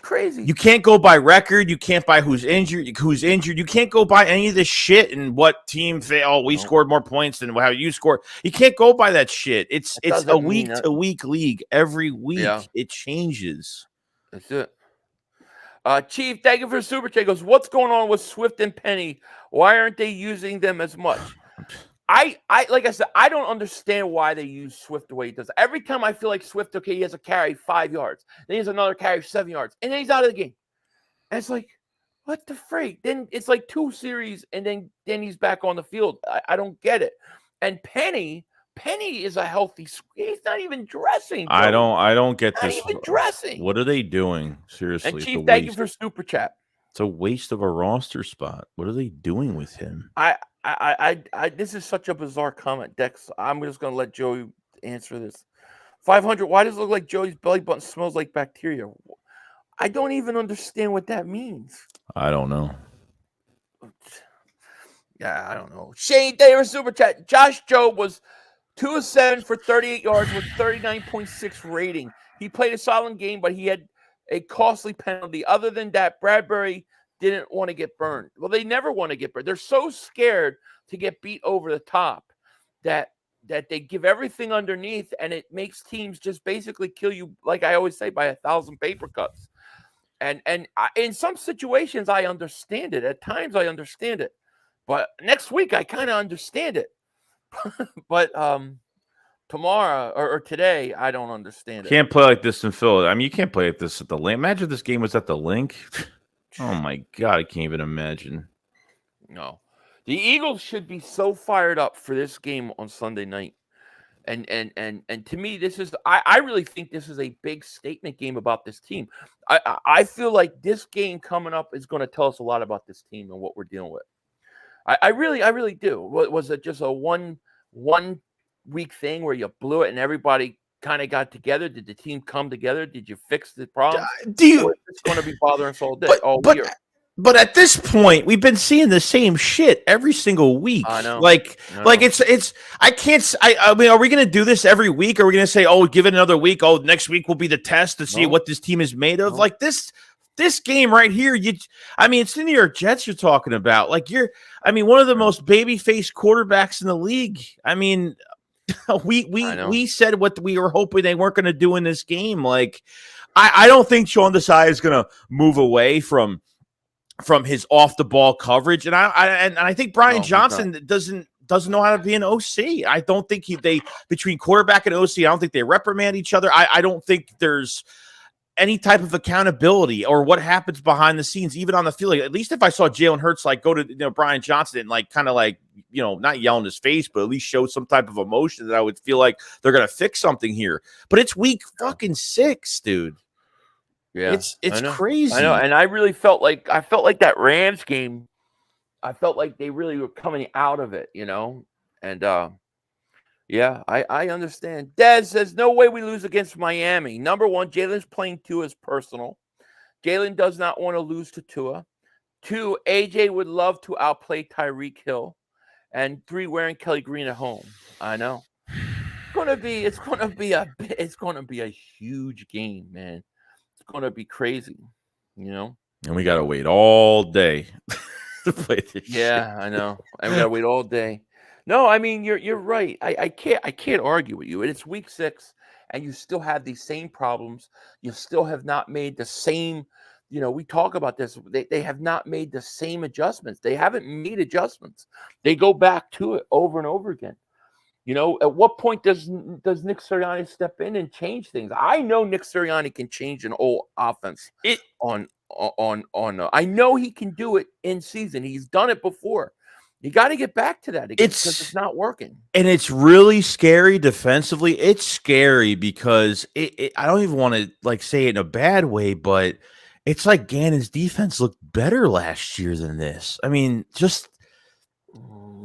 crazy. You can't go by record. You can't by who's injured. You can't go by any of this shit and what team failed. We scored more points than how you scored. You can't go by that shit. It's a week-to-week league. Every week it changes. That's it. Chief, thank you for the Super Chat. Goes, what's going on with Swift and Penny? Why aren't they using them as much? I like I said, I don't understand why they use Swift the way he does. Every time I feel like Swift, okay, he has a carry 5 yards, then he has another carry 7 yards, and then he's out of the game. And it's like, what the freak? Then it's like 2 series, and then he's back on the field. I don't get it. And Penny is a healthy. He's not even dressing. Bro. I don't get not this. Even dressing. What are they doing? Seriously. And Chief, thank you for Super Chat. It's a waste of a roster spot. What are they doing with him? This is such a bizarre comment, Dex. I'm just gonna let Joey answer this. 500. Why does it look like Joey's belly button smells like bacteria? I don't even understand what that means. I don't know. Yeah, I don't know. Shane, thank you for Super Chat. Josh Jobe was 2 of 7 for 38 yards with 39.6 rating. He played a solid game, but he had a costly penalty. Other than that, Bradbury didn't want to get burned. Well, they never want to get burned. They're so scared to get beat over the top that they give everything underneath, and it makes teams just basically kill you, like I always say, by 1,000 paper cuts. And in some situations, I understand it. At times, I understand it. But next week, I kind of understand it. But tomorrow or today, I don't understand it. Can't play like this in Philly. I mean, you can't play like this at the Link. Imagine if this game was at the Link. Oh my God, I can't even imagine. No, the Eagles should be so fired up for this game on Sunday night. And to me, this is I really think this is a big statement game about this team. I feel like this game coming up is going to tell us a lot about this team and what we're dealing with. I really do. Was it just a one week thing where you blew it and everybody kind of got together? Did the team come together? Did you fix the problems? Do you? Or is this going to be bothering us all day, all year? But at this point, we've been seeing the same shit every single week. I know. Like it's. I can't. I mean, are we going to do this every week? Or are we going to say, oh, give it another week? Oh, next week will be the test to see what this team is made of. Like this game right here. I mean, it's the New York Jets you're talking about. Like one of the most baby-faced quarterbacks in the league. I mean, we said what we were hoping they weren't going to do in this game. Like, I don't think Sean Desai is going to move away from his off the ball coverage, and I think Brian Johnson doesn't know how to be an OC. I don't think between quarterback and OC, I don't think they reprimand each other. I don't think there's any type of accountability or what happens behind the scenes, even on the field. Like, at least if I saw Jalen Hurts go to Brian Johnson and not yell in his face, but at least show some type of emotion, that I would feel like they're gonna fix something here. But it's week fucking 6, dude. Yeah, it's crazy. I know, and I really felt like that Rams game. I felt like they really were coming out of it, and yeah, I understand. Dez says no way we lose against Miami. Number one, Jalen's playing Tua is personal. Jalen does not want to lose to Tua. 2, AJ would love to outplay Tyreek Hill, and 3, wearing Kelly Green at home. I know. It's gonna be a huge game, man. It's going to be crazy, And we got to wait all day to play this shit. I know. And we got to wait all day. No, I mean, you're right. I can't argue with you. It's week 6, and you still have these same problems. You still have not made the same, we talk about this. They have not made the same adjustments. They haven't made adjustments. They go back to it over and over again. At what point does Nick Sirianni step in and change things? I know Nick Sirianni can change an old offense. I know he can do it in season. He's done it before. You got to get back to that again because it's not working. And it's really scary defensively. It's scary because I don't even want to say it in a bad way, but it's like Gannon's defense looked better last year than this. I mean, just.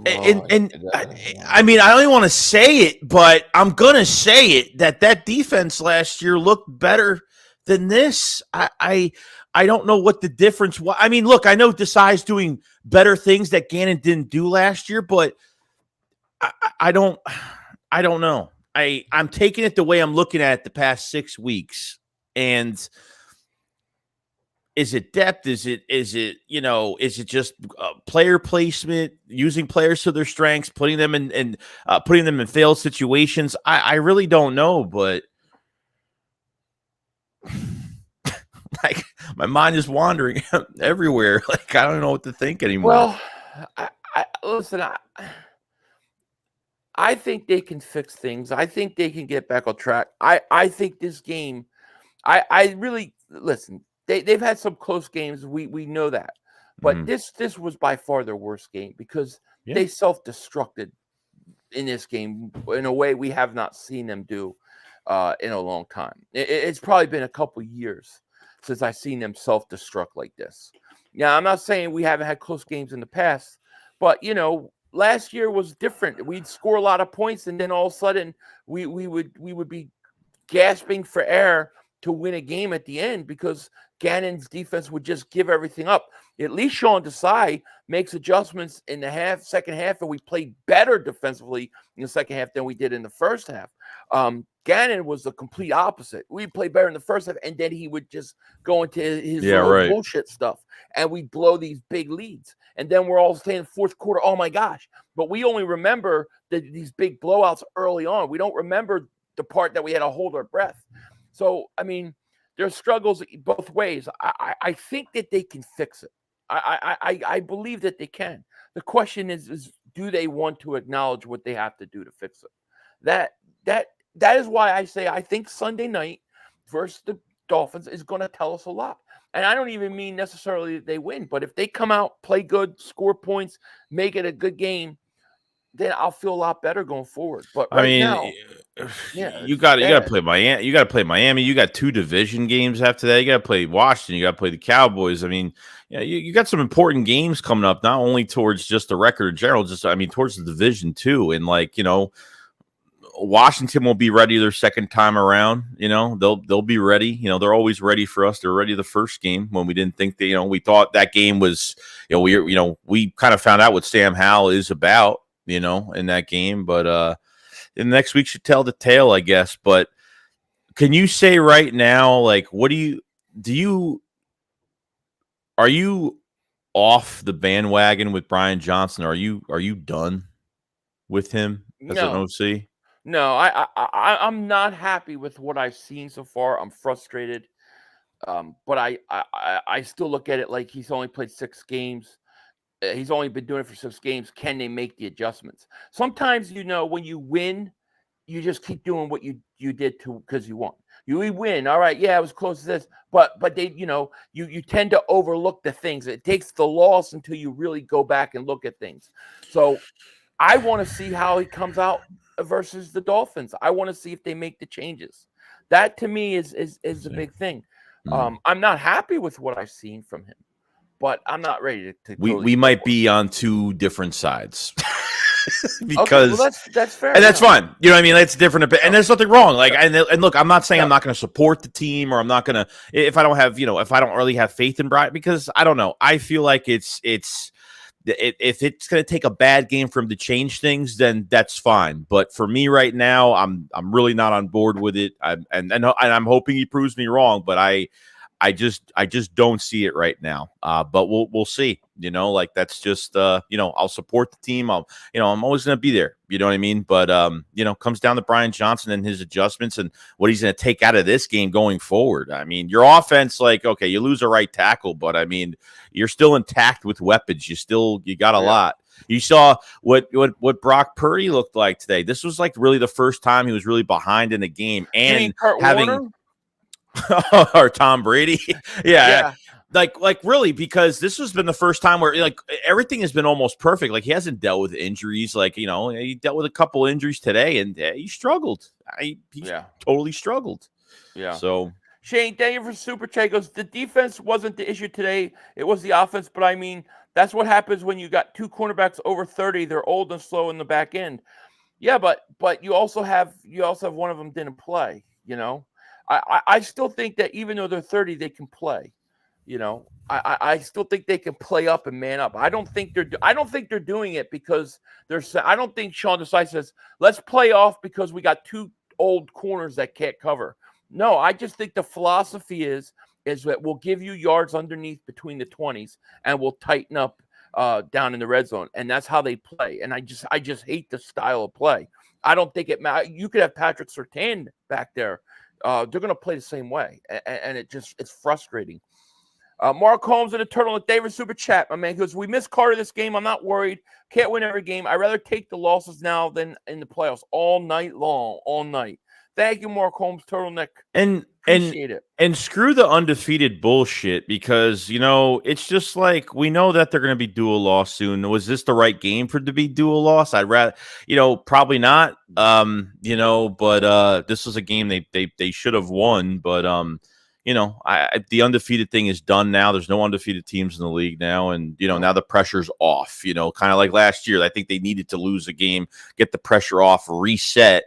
I mean, I don't even want to say it, but I'm gonna say it that defense last year looked better than this. I don't know what the difference was. I mean, look, I know Desai's doing better things that Gannon didn't do last year, but I don't know. I'm taking it the way I'm looking at it the past 6 weeks, and. Is it depth? Is it just player placement, using players to their strengths, putting them in failed situations? I really don't know, but like my mind is wandering everywhere. Like I don't know what to think anymore. Well, listen. I think they can fix things. I think they can get back on track. I think this game. I really listen. They've had some close games. We know that. But this was by far their worst game because they self-destructed in this game in a way we have not seen them do in a long time. It's probably been a couple years since I've seen them self-destruct like this. Now, I'm not saying we haven't had close games in the past, but, last year was different. We'd score a lot of points, and then all of a sudden we would be gasping for air to win a game at the end because Gannon's defense would just give everything up. At least Sean Desai makes adjustments in the second half, and we played better defensively in the second half than we did in the first half. Gannon was the complete opposite. We played better in the first half, and then he would just go into his bullshit stuff, and we'd blow these big leads. And then we're all saying fourth quarter, oh my gosh. But we only remember these big blowouts early on. We don't remember the part that we had to hold our breath. So, I mean, there's struggles both ways. I think that they can fix it. I believe that they can. The question is do they want to acknowledge what they have to do to fix it? That is why I say I think Sunday night versus the Dolphins is going to tell us a lot. And I don't even mean necessarily that they win, but if they come out, play good, score points, make it a good game, then I'll feel a lot better going forward. But I right mean, now, yeah, you it's got to bad. play Miami. You got to play Miami. You got 2 division games after that. You got to play Washington. You got to play the Cowboys. I mean, yeah, you got some important games coming up. Not only towards just the record in general, just I mean towards the division too. And like Washington will be ready their second time around. They'll be ready. They're always ready for us. They're ready the first game when we didn't think that. We thought that game was. We kind of found out what Sam Howell is about. In that game, but and next week should tell the tale, I guess. But can you say right now, like, what are you off the bandwagon with Brian Johnson? Are you done with him as an No, OC? no, I'm not happy with what I've seen so far. I'm frustrated. But I still look at it like he's only played 6 games. He's only been doing it for 6 games. Can they make the adjustments? Sometimes, when you win, you just keep doing what you did because you won. You win. All right, yeah, it was close to this, but they, you tend to overlook the things. It takes the loss until you really go back and look at things. So I want to see how he comes out versus the Dolphins. I want to see if they make the changes. That to me is a big thing. I'm not happy with what I've seen from him, but I'm not ready to totally We give might up. be on 2 different sides. Okay, well Because that's fair. and that's enough. fine. You know what I mean? That's different. And there's nothing wrong. Like, and look, I'm not saying I'm not going to support the team or I'm not going to, if I don't have, if I don't really have faith in Brian, because I don't know. I feel like if it's going to take a bad game for him to change things, then that's fine. But for me right now, I'm really not on board with it. And I'm hoping he proves me wrong, but I just don't see it right now. But we'll see. Like that's just I'll support the team. I'm always gonna be there. You know what I mean? But comes down to Brian Johnson and his adjustments and what he's gonna take out of this game going forward. I mean, your offense, like, okay, you lose a right tackle, but I mean, you're still intact with weapons. You got a lot. You saw what Brock Purdy looked like today. This was like really the first time he was really behind in the game You mean and Kurt having. Warner? Or Tom Brady. Yeah. Like really, because this has been the first time where like everything has been almost perfect. Like he hasn't dealt with injuries. Like, he dealt with a couple injuries today and he struggled. He totally struggled. Yeah. So Shane, thank you for Super Chat. Goes, the defense wasn't the issue today. It was the offense. But I mean, that's what happens when you got 2 cornerbacks over 30. They're old and slow in the back end. Yeah, but you also have one of them didn't play. I still think that even though they're 30, they can play. I still think they can play up and man up. I don't think they're doing it because I don't think Sean Desai says, let's play off because we got 2 old corners that can't cover. No, I just think the philosophy is that we'll give you yards underneath between the 20s and we'll tighten up down in the red zone, and that's how they play. And I just hate the style of play. I don't think it matters. You could have Patrick Surtain back there. They're going to play the same way, and it's frustrating. Mark Holmes and Eternal David Super Chat, my man, goes, we missed Carter this game. I'm not worried. Can't win every game. I'd rather take the losses now than in the playoffs all night long, all night. Thank you, Mark Holmes, Turtleneck. Appreciate it. And screw the undefeated bullshit because, it's just like we know that they're going to be dual loss soon. Was this the right game for it to be dual loss? I'd rather, probably not. But this was a game they should have won. But the undefeated thing is done now. There's no undefeated teams in the league now, and now the pressure's off. Kind of like last year. I think they needed to lose a game, get the pressure off, reset.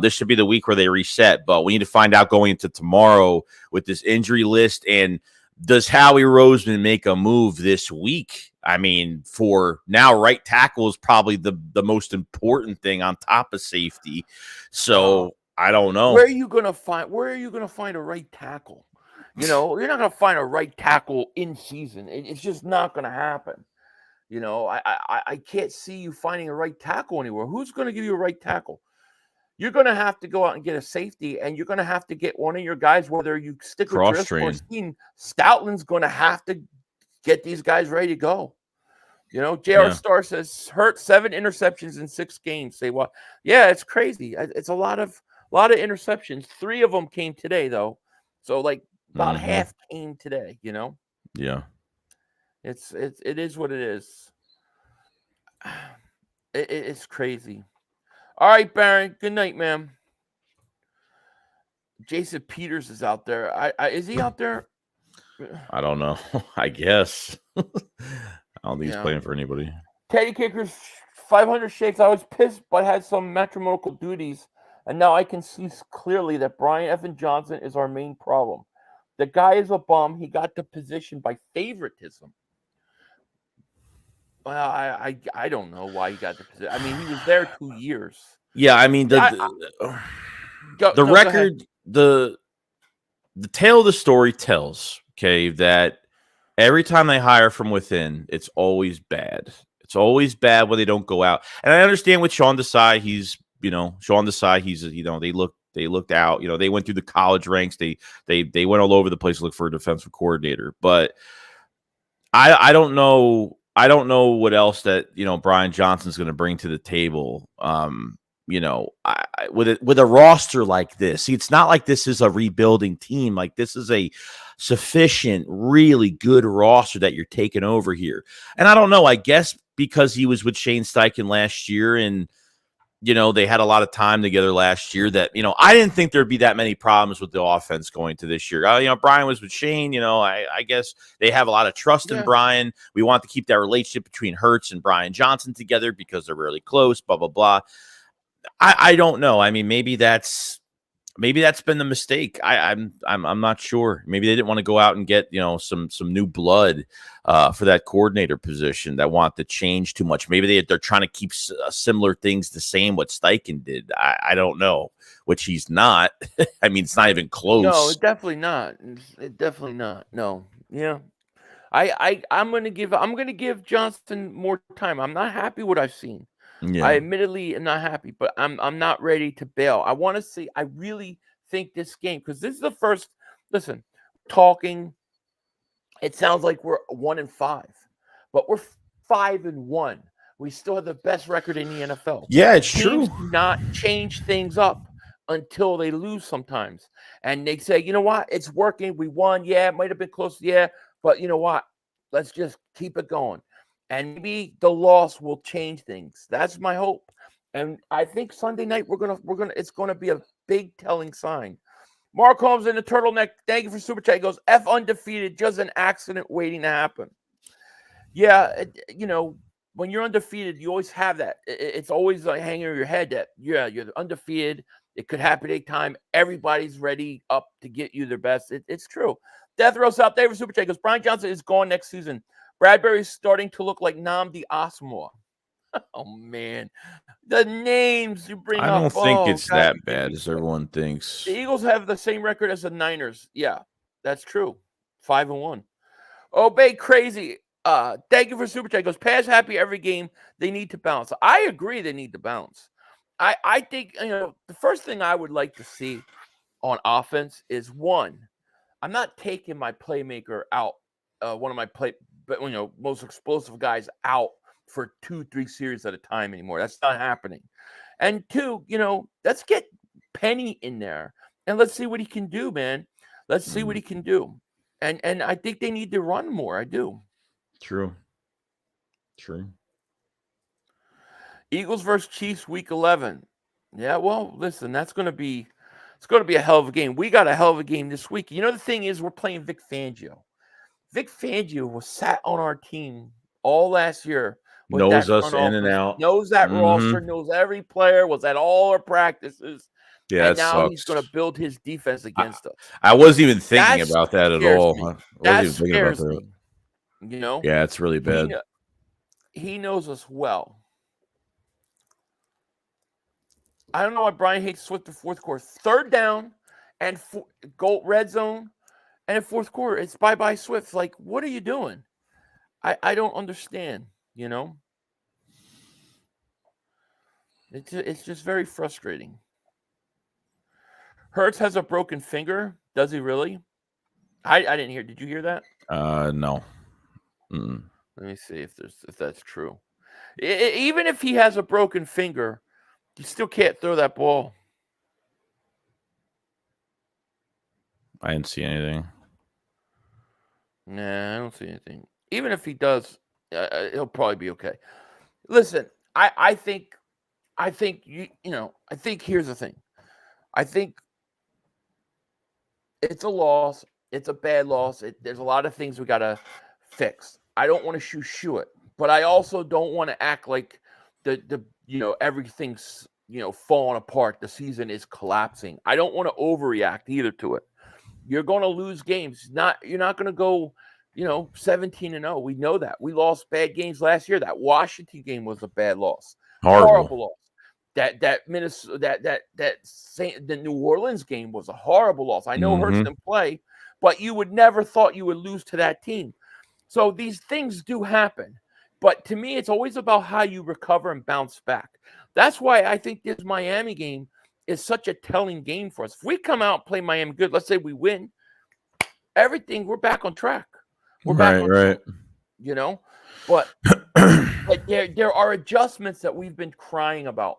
This should be the week where they reset, but we need to find out going into tomorrow with this injury list. And does Howie Roseman make a move this week? I mean, for now, right tackle is probably the most important thing on top of safety. So I don't know. Where are you going to find a right tackle? You're not going to find a right tackle in season. It's just not going to happen. I can't see you finding a right tackle anywhere. Who's going to give you a right tackle? You're going to have to go out and get a safety, and you're going to have to get one of your guys, whether you stick with Driscoll or Steen. Stoutland's going to have to get these guys ready to go. J.R. Starr says, hurt 7 interceptions in 6 games. Say what? Yeah, it's crazy. It's a lot of interceptions. 3 of them came today, though. So, like, about half came today, Yeah. It is what it is. It's crazy. All right, Baron. Good night, man. Jason Peters is out there. Is he out there? I don't know. I guess. I don't think he's Yeah. playing for anybody. Teddy Kickers 500 shakes. I was pissed, but had some matrimonial duties, and now I can see clearly that Brian Evan Johnson is our main problem. The guy is a bum. He got the position by favoritism. Well, I don't know why he got the position. I mean, he was there 2 years. Yeah, I mean the record, the tale of the story tells, okay, that every time they hire from within, it's always bad. It's always bad when they don't go out. And I understand with Sean Desai, he's they looked out, they went through the college ranks. They went all over the place to look for a defensive coordinator. But I don't know. I don't know what else that, Brian Johnson's going to bring to the table. With a roster like this, see, it's not like this is a rebuilding team. Like, this is a sufficient, really good roster that you're taking over here. And I don't know, I guess because he was with Shane Steichen last year and, they had a lot of time together last year that, I didn't think there'd be that many problems with the offense going to this year. Brian was with Shane, I guess they have a lot of trust in Brian. We want to keep that relationship between Hurts and Brian Johnson together because they're really close, blah, blah, blah. I don't know. I mean, maybe that's been the mistake. I'm not sure. Maybe they didn't want to go out and get some new blood for that coordinator position that want to change too much. Maybe they're trying to keep similar things the same. What Steichen did, I don't know. Which he's not. I mean, it's not even close. No, definitely not. Definitely not. No. Yeah. I'm gonna give Johnson more time. I'm not happy with what I've seen. Yeah. I admittedly am not happy, but I'm not ready to bail. I want to see. I really think this game, because this is the first. Listen, talking. It sounds like we're 1-5, but we're 5-1. We still have the best record in the NFL. Yeah, it's Teams true. do not change things up until they lose sometimes, and they say, you know what, it's working. We won. Yeah, it might have been close. Yeah, but you know what? Let's just keep it going. And maybe the loss will change things. That's my hope. And I think Sunday night it's gonna be a big telling sign. Mark Holmes in the turtleneck. Thank you for super chat. He goes, F undefeated, just an accident waiting to happen. Yeah, when you're undefeated, you always have that. It's always like hanging over your head that you're undefeated. It could happen anytime. Everybody's ready up to get you their best. It's true. Death Row South David super chat goes, Brian Johnson is gone next season. Bradbury's starting to look like Nnamdi Asomugha. Oh, man. The names you bring up. I don't think it's that bad as everyone thinks. The Eagles have the same record as the Niners. Yeah, that's true. 5-1. Obey Crazy. Thank you for super chat. Goes, pass happy every game. They need to bounce. I agree they need to bounce. I think, the first thing I would like to see on offense is, one, I'm not taking my playmaker out, one of my most explosive guys out for 2-3 series at a time anymore. That's not happening. And two, let's get Penny in there and let's see what he can do, man. Let's see what he can do. And I think they need to run more. I do. True. Eagles versus Chiefs week 11. Yeah, well, listen, it's going to be a hell of a game. We got a hell of a game this week. The thing is, we're playing Vic Fangio. Vic Fangio was sat on our team all last year. Knows us in and out. Knows that roster, knows every player, was at all our practices. Yeah, and now he's going to build his defense against us. I wasn't even thinking about that at all. That scares me. Yeah, it's really bad. He knows us well. I don't know why Brian hates Swift the fourth quarter. Third down and goal red zone. And in fourth quarter, it's bye-bye Swift. Like, what are you doing? I don't understand, It's just very frustrating. Hurts has a broken finger. Does he really? I didn't hear. Did you hear that? No. Let me see if that's true. Even if he has a broken finger, you still can't throw that ball. I didn't see anything. Nah, I don't see anything. Even if he does, he'll probably be okay. Listen, I think I think here's the thing. I think it's a loss. It's a bad loss. There's a lot of things we gotta fix. I don't want to shoo it, but I also don't want to act like the everything's falling apart. The season is collapsing. I don't want to overreact either to it. You're going to lose games. You're not going to go 17-0. We know that. We lost bad games last year. That Washington game was a bad loss. Horrible loss. That Minnesota the New Orleans game was a horrible loss. I know Hurts didn't play, but you would never thought you would lose to that team. So these things do happen. But to me, it's always about how you recover and bounce back. That's why I think this Miami game is such a telling game for us. If we come out and play Miami good, let's say we win, we're back on track. We're back on track, But there are adjustments that we've been crying about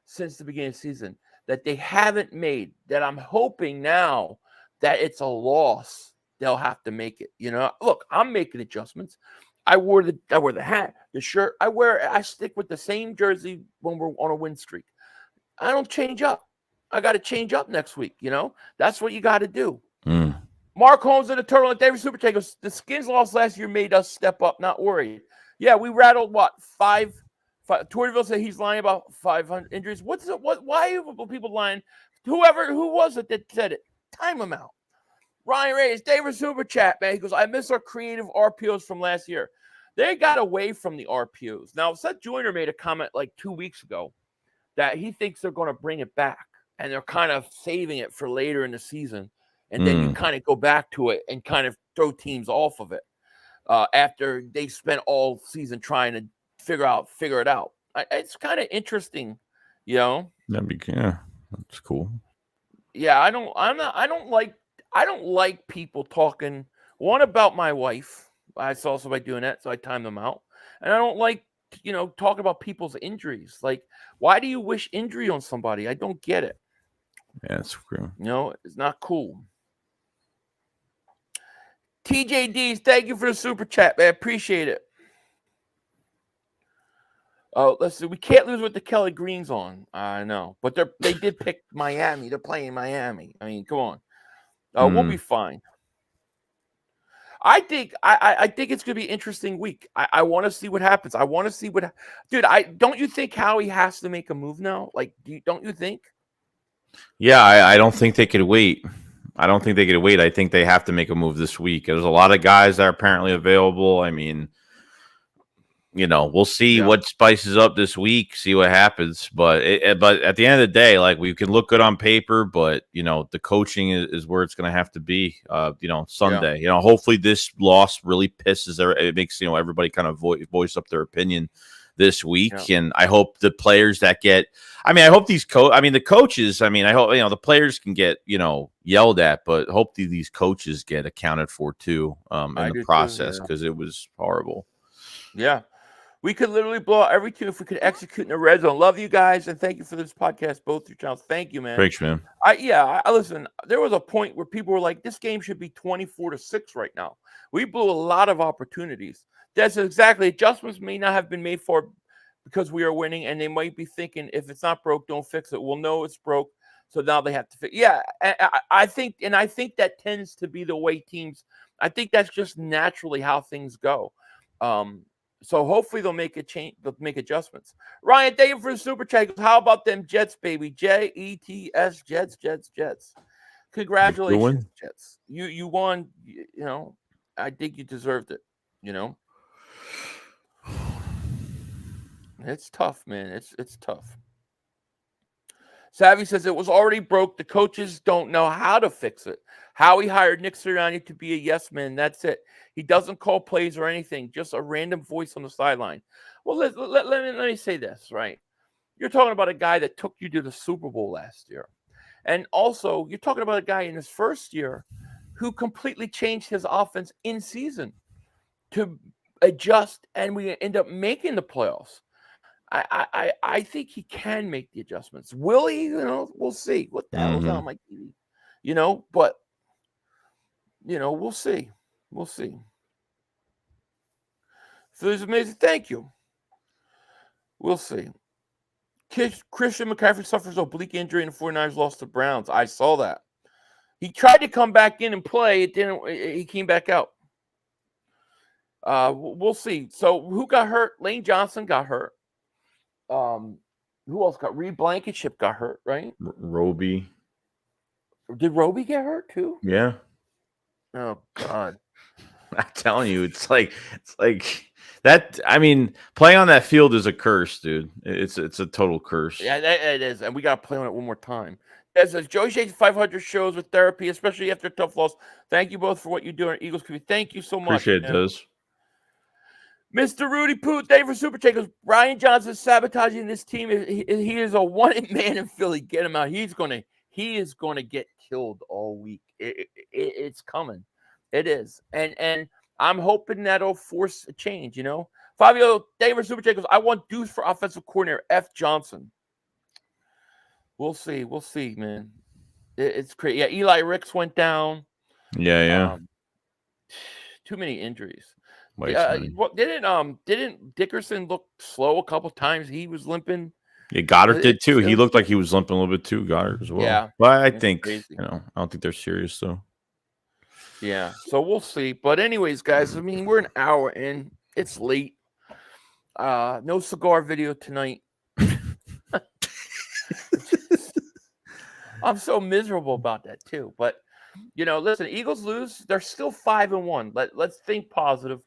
since the beginning of the season that they haven't made, that I'm hoping now that it's a loss, they'll have to make it. Look, I'm making adjustments. I wore the hat, the shirt. I stick with the same jersey when we're on a win streak. I don't change up. I got to change up next week. That's what you got to do. Mark Holmes in the Turtle and David Super Chat goes, the Skins loss last year made us step up, not worried. Yeah, we rattled what? Five. Torreville said he's lying about 500 injuries. Why are people lying? Who was it that said it? Time him out. Ryan Reyes, David Super Chat, man. He goes, I miss our creative RPOs from last year. They got away from the RPOs. Now, Seth Joyner made a comment like 2 weeks ago that he thinks they're going to bring it back, and they're kind of saving it for later in the season. And then you kind of go back to it and kind of throw teams off of it after they spent all season trying to figure it out. It's kind of interesting, That's cool. Yeah, I don't like people talking about my wife. I saw somebody doing that, so I timed them out. And I don't like talking about people's injuries. Like, why do you wish injury on somebody? I don't get it. Yeah, it's cool. It's not cool. TJDs, thank you for the super chat, man. Appreciate it. Oh, let's see. We can't lose with the Kelly Greens on. I know, but they did pick Miami. They're playing Miami. I mean, come on. We'll be fine. I think it's gonna be an interesting week. I want to see what happens. I want to see dude. Don't you think Howie has to make a move now? Like, don't you think? Yeah, I don't think they could wait. I think they have to make a move this week. There's a lot of guys that are apparently available. I mean, we'll see what spices up this week, see what happens. But at the end of the day, like, we can look good on paper, but the coaching is where it's going to have to be. Sunday. Yeah. Hopefully this loss really pisses. It makes everybody kind of voice up their opinion this week, and I hope the players that get. I mean, I hope the coaches. I mean, I hope the players can get yelled at, but hope these coaches get accounted for too in the process, because it was horrible. Yeah. We could literally blow out every team if we could execute in the red zone. Love you guys, and thank you for this podcast, both your channels. Thank you, man. Thanks, man. I listen. There was a point where people were like, "This game should be 24-6 right now." We blew a lot of opportunities. That's exactly. Adjustments may not have been made for because we are winning, and they might be thinking, if it's not broke, don't fix it. Well, no, it's broke, so now they have to fix. Yeah, I think that tends to be the way teams. I think that's just naturally how things go. So hopefully they'll make a change. They'll make adjustments. Ryan, thank you for the super chat. How about them Jets, baby? Jets, Jets. Congratulations, Jets. You won. I think you deserved it. It's tough, man. It's tough. Savvy says it was already broke. The coaches don't know how to fix it. Howie hired Nick Sirianni to be a yes man. That's it. He doesn't call plays or anything, just a random voice on the sideline. Well, let me say this, right? You're talking about a guy that took you to the Super Bowl last year. And also, you're talking about a guy in his first year who completely changed his offense in season to adjust, and we end up making the playoffs. I think he can make the adjustments. Will he? We'll see. What the hell is on my TV? But we'll see. We'll see. So it's amazing. Thank you. We'll see. Christian McCaffrey suffers oblique injury and the 49ers lost to Browns. I saw that. He tried to come back in and play. It didn't. He came back out. We'll see. So who got hurt? Lane Johnson got hurt. Who else got? Reed Blankenship got hurt, right? Roby. Did Roby get hurt too? Yeah. Oh God. I'm telling you, it's like that. I mean, playing on that field is a curse, dude. It's a total curse. Yeah, it is, and we got to play on it one more time. As Joey Shakes 500 shows with therapy, especially after a tough loss. Thank you both for what you do in Eagles community. Thank you so much. Appreciate it, Does. Mr. Rudy Poot, thank you for Super Chat. Brian Johnson sabotaging this team. He is a one-hit man in Philly. Get him out. He is gonna get killed all week. It's coming. It is, and I'm hoping that'll force a change. You know, Fabio, thank you for Super Chat. I want Deuce for offensive coordinator F. Johnson. We'll see. We'll see, man. It's crazy. Yeah, Eli Ricks went down. Yeah. Too many injuries. Didn't Dickerson look slow a couple times? He was limping. Yeah, Goddard did too. He looked like he was limping a little bit too, Goddard as well. Yeah. But I think, crazy. I don't think they're serious though. Yeah. So we'll see. But anyways, guys, I mean, we're an hour in. It's late. No cigar video tonight. I'm so miserable about that too. But listen, Eagles lose. They're still 5-1. Let's think positive.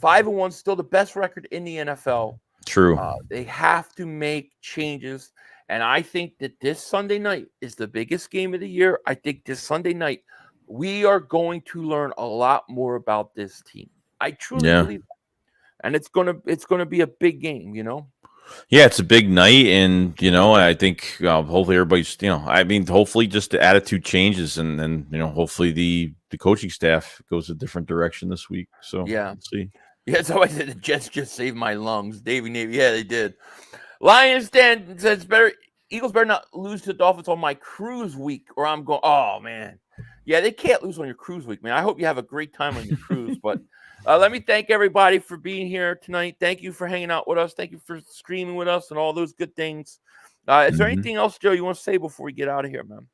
5-1, still the best record in the NFL. True. They have to make changes. And I think that this Sunday night is the biggest game of the year. I think this Sunday night, we are going to learn a lot more about this team. I truly believe that. And it's gonna be a big game, Yeah, it's a big night, and I think hopefully everybody's hopefully just the attitude changes, and then hopefully the coaching staff goes a different direction this week. So yeah, we'll see. Yeah, so I said the Jets just saved my lungs. Davey Navy, yeah, they did. Lions Dan says Eagles better not lose to the Dolphins on my cruise week, or I'm going. Oh man, yeah, they can't lose on your cruise week, man. I hope you have a great time on your cruise, but. Let me thank everybody for being here tonight. Thank you for hanging out with us. Thank you for streaming with us and all those good things. Is there anything else, Joe, you want to say before we get out of here, man?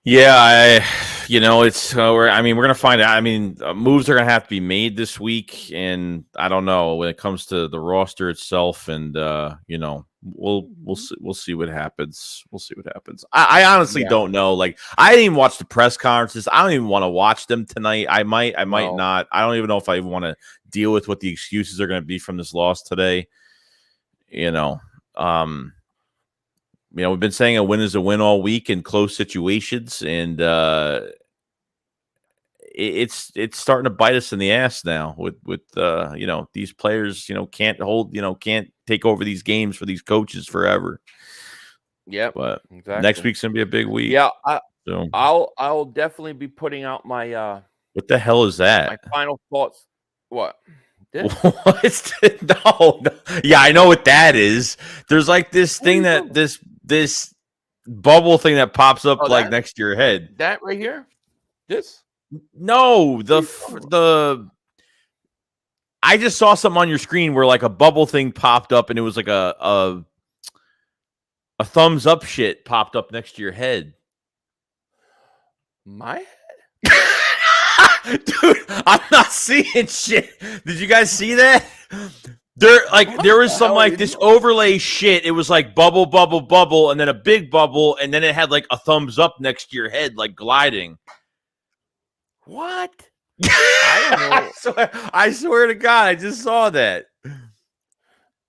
Yeah, it's we're gonna find out. I mean, moves are gonna have to be made this week, and I don't know when it comes to the roster itself, and we'll see what happens. We'll see what happens. I honestly don't know. Like, I didn't even watch the press conferences. I don't even want to watch them tonight. I might not. I don't even know if I even want to deal with what the excuses are going to be from this loss today. We've been saying a win is a win all week in close situations, and it's starting to bite us in the ass now with these players can't take over these games for these coaches forever. Yeah, but exactly. Next week's gonna be a big week. Yeah, I'll definitely be putting out my what the hell is that? My final thoughts. What? No. Yeah, I know what that is. There's like this thing that this bubble thing that pops up next to your head. That right here? This? No, I just saw something on your screen where like a bubble thing popped up, and it was like a thumbs up shit popped up next to your head. My head? Dude, I'm not seeing shit. Did you guys see that? There was some like this overlay shit. It was like bubble, bubble, bubble, and then a big bubble, and then it had like a thumbs up next to your head, like gliding. What? I don't know. I swear to God, I just saw that.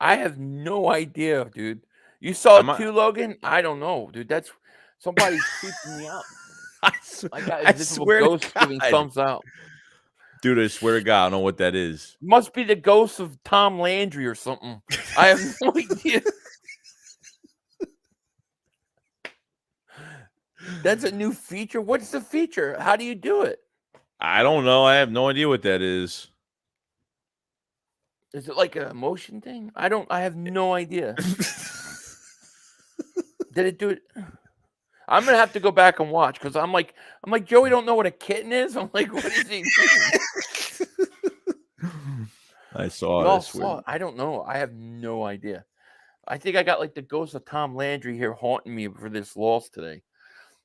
I have no idea, dude. You saw it too, Logan? I don't know, dude. That's somebody's creeping me out. I swear to God. Giving thumbs out. Dude, I swear to God, I don't know what that is. Must be the ghost of Tom Landry or something. I have no idea. That's a new feature. What's the feature? How do you do it? I don't know. I have no idea what that is. Is it like a motion thing? I have no idea. Did it do it? I'm gonna have to go back and watch because I'm like Joey don't know what a kitten is. I'm like, what is he doing? I saw Y'all this. saw it. I don't know. I have no idea. I think I got like the ghost of Tom Landry here haunting me for this loss today.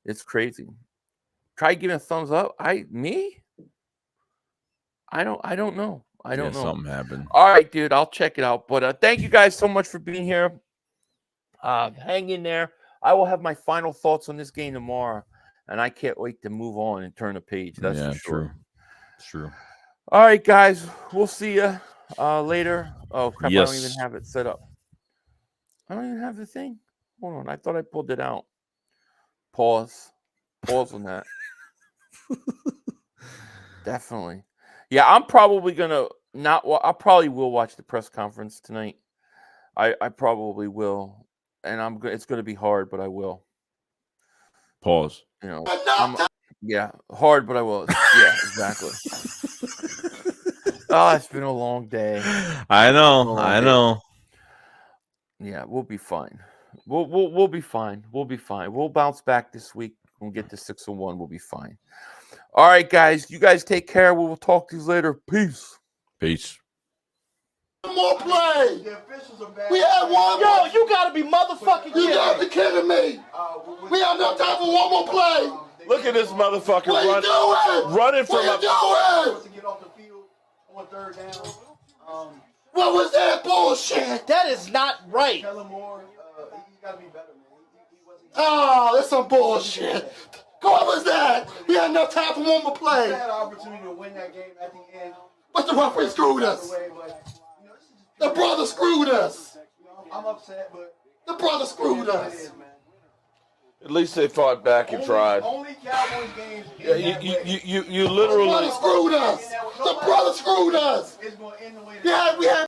It's crazy. Try giving a thumbs up. Me? I don't know. I don't know. Something happened. All right, dude. I'll check it out. But thank you guys so much for being here. Hang in there. I will have my final thoughts on this game tomorrow, and I can't wait to move on and turn the page. That's for sure. True. It's true. All right, guys. We'll see you later. Oh, crap. Yes. I don't even have it set up. I don't even have the thing. Hold on. I thought I pulled it out. Pause on that. Definitely. Yeah, I'm probably going to I probably will watch the press conference tonight. I probably will. And it's going to be hard, but I will. Pause. You know, yeah, hard, but I will. Yeah, exactly. Oh, it's been a long day. I know. Yeah, we'll be fine. We'll be fine. We'll be fine. We'll bounce back this week. We'll get to 6-1. We'll be fine. All right, guys. You guys take care. We will talk to you later. Peace. One more play. We had one. Yo, you gotta be motherfucking kidding me. You gotta be kidding me. We have no time for one more play. Look at this motherfucker What are you doing? running from What are you doing? What was that bullshit? That is not right. Oh, that's some bullshit. What was that? We had no time for one more play. We had an opportunity to win that game at the end. But the referee screwed us. The brother screwed us. I'm upset, but the brother screwed us. At least they fought back and tried. Only Cowboys games. Yeah, you The literally. brother screwed us. The brother screwed us. It's going to end the way Yeah, we had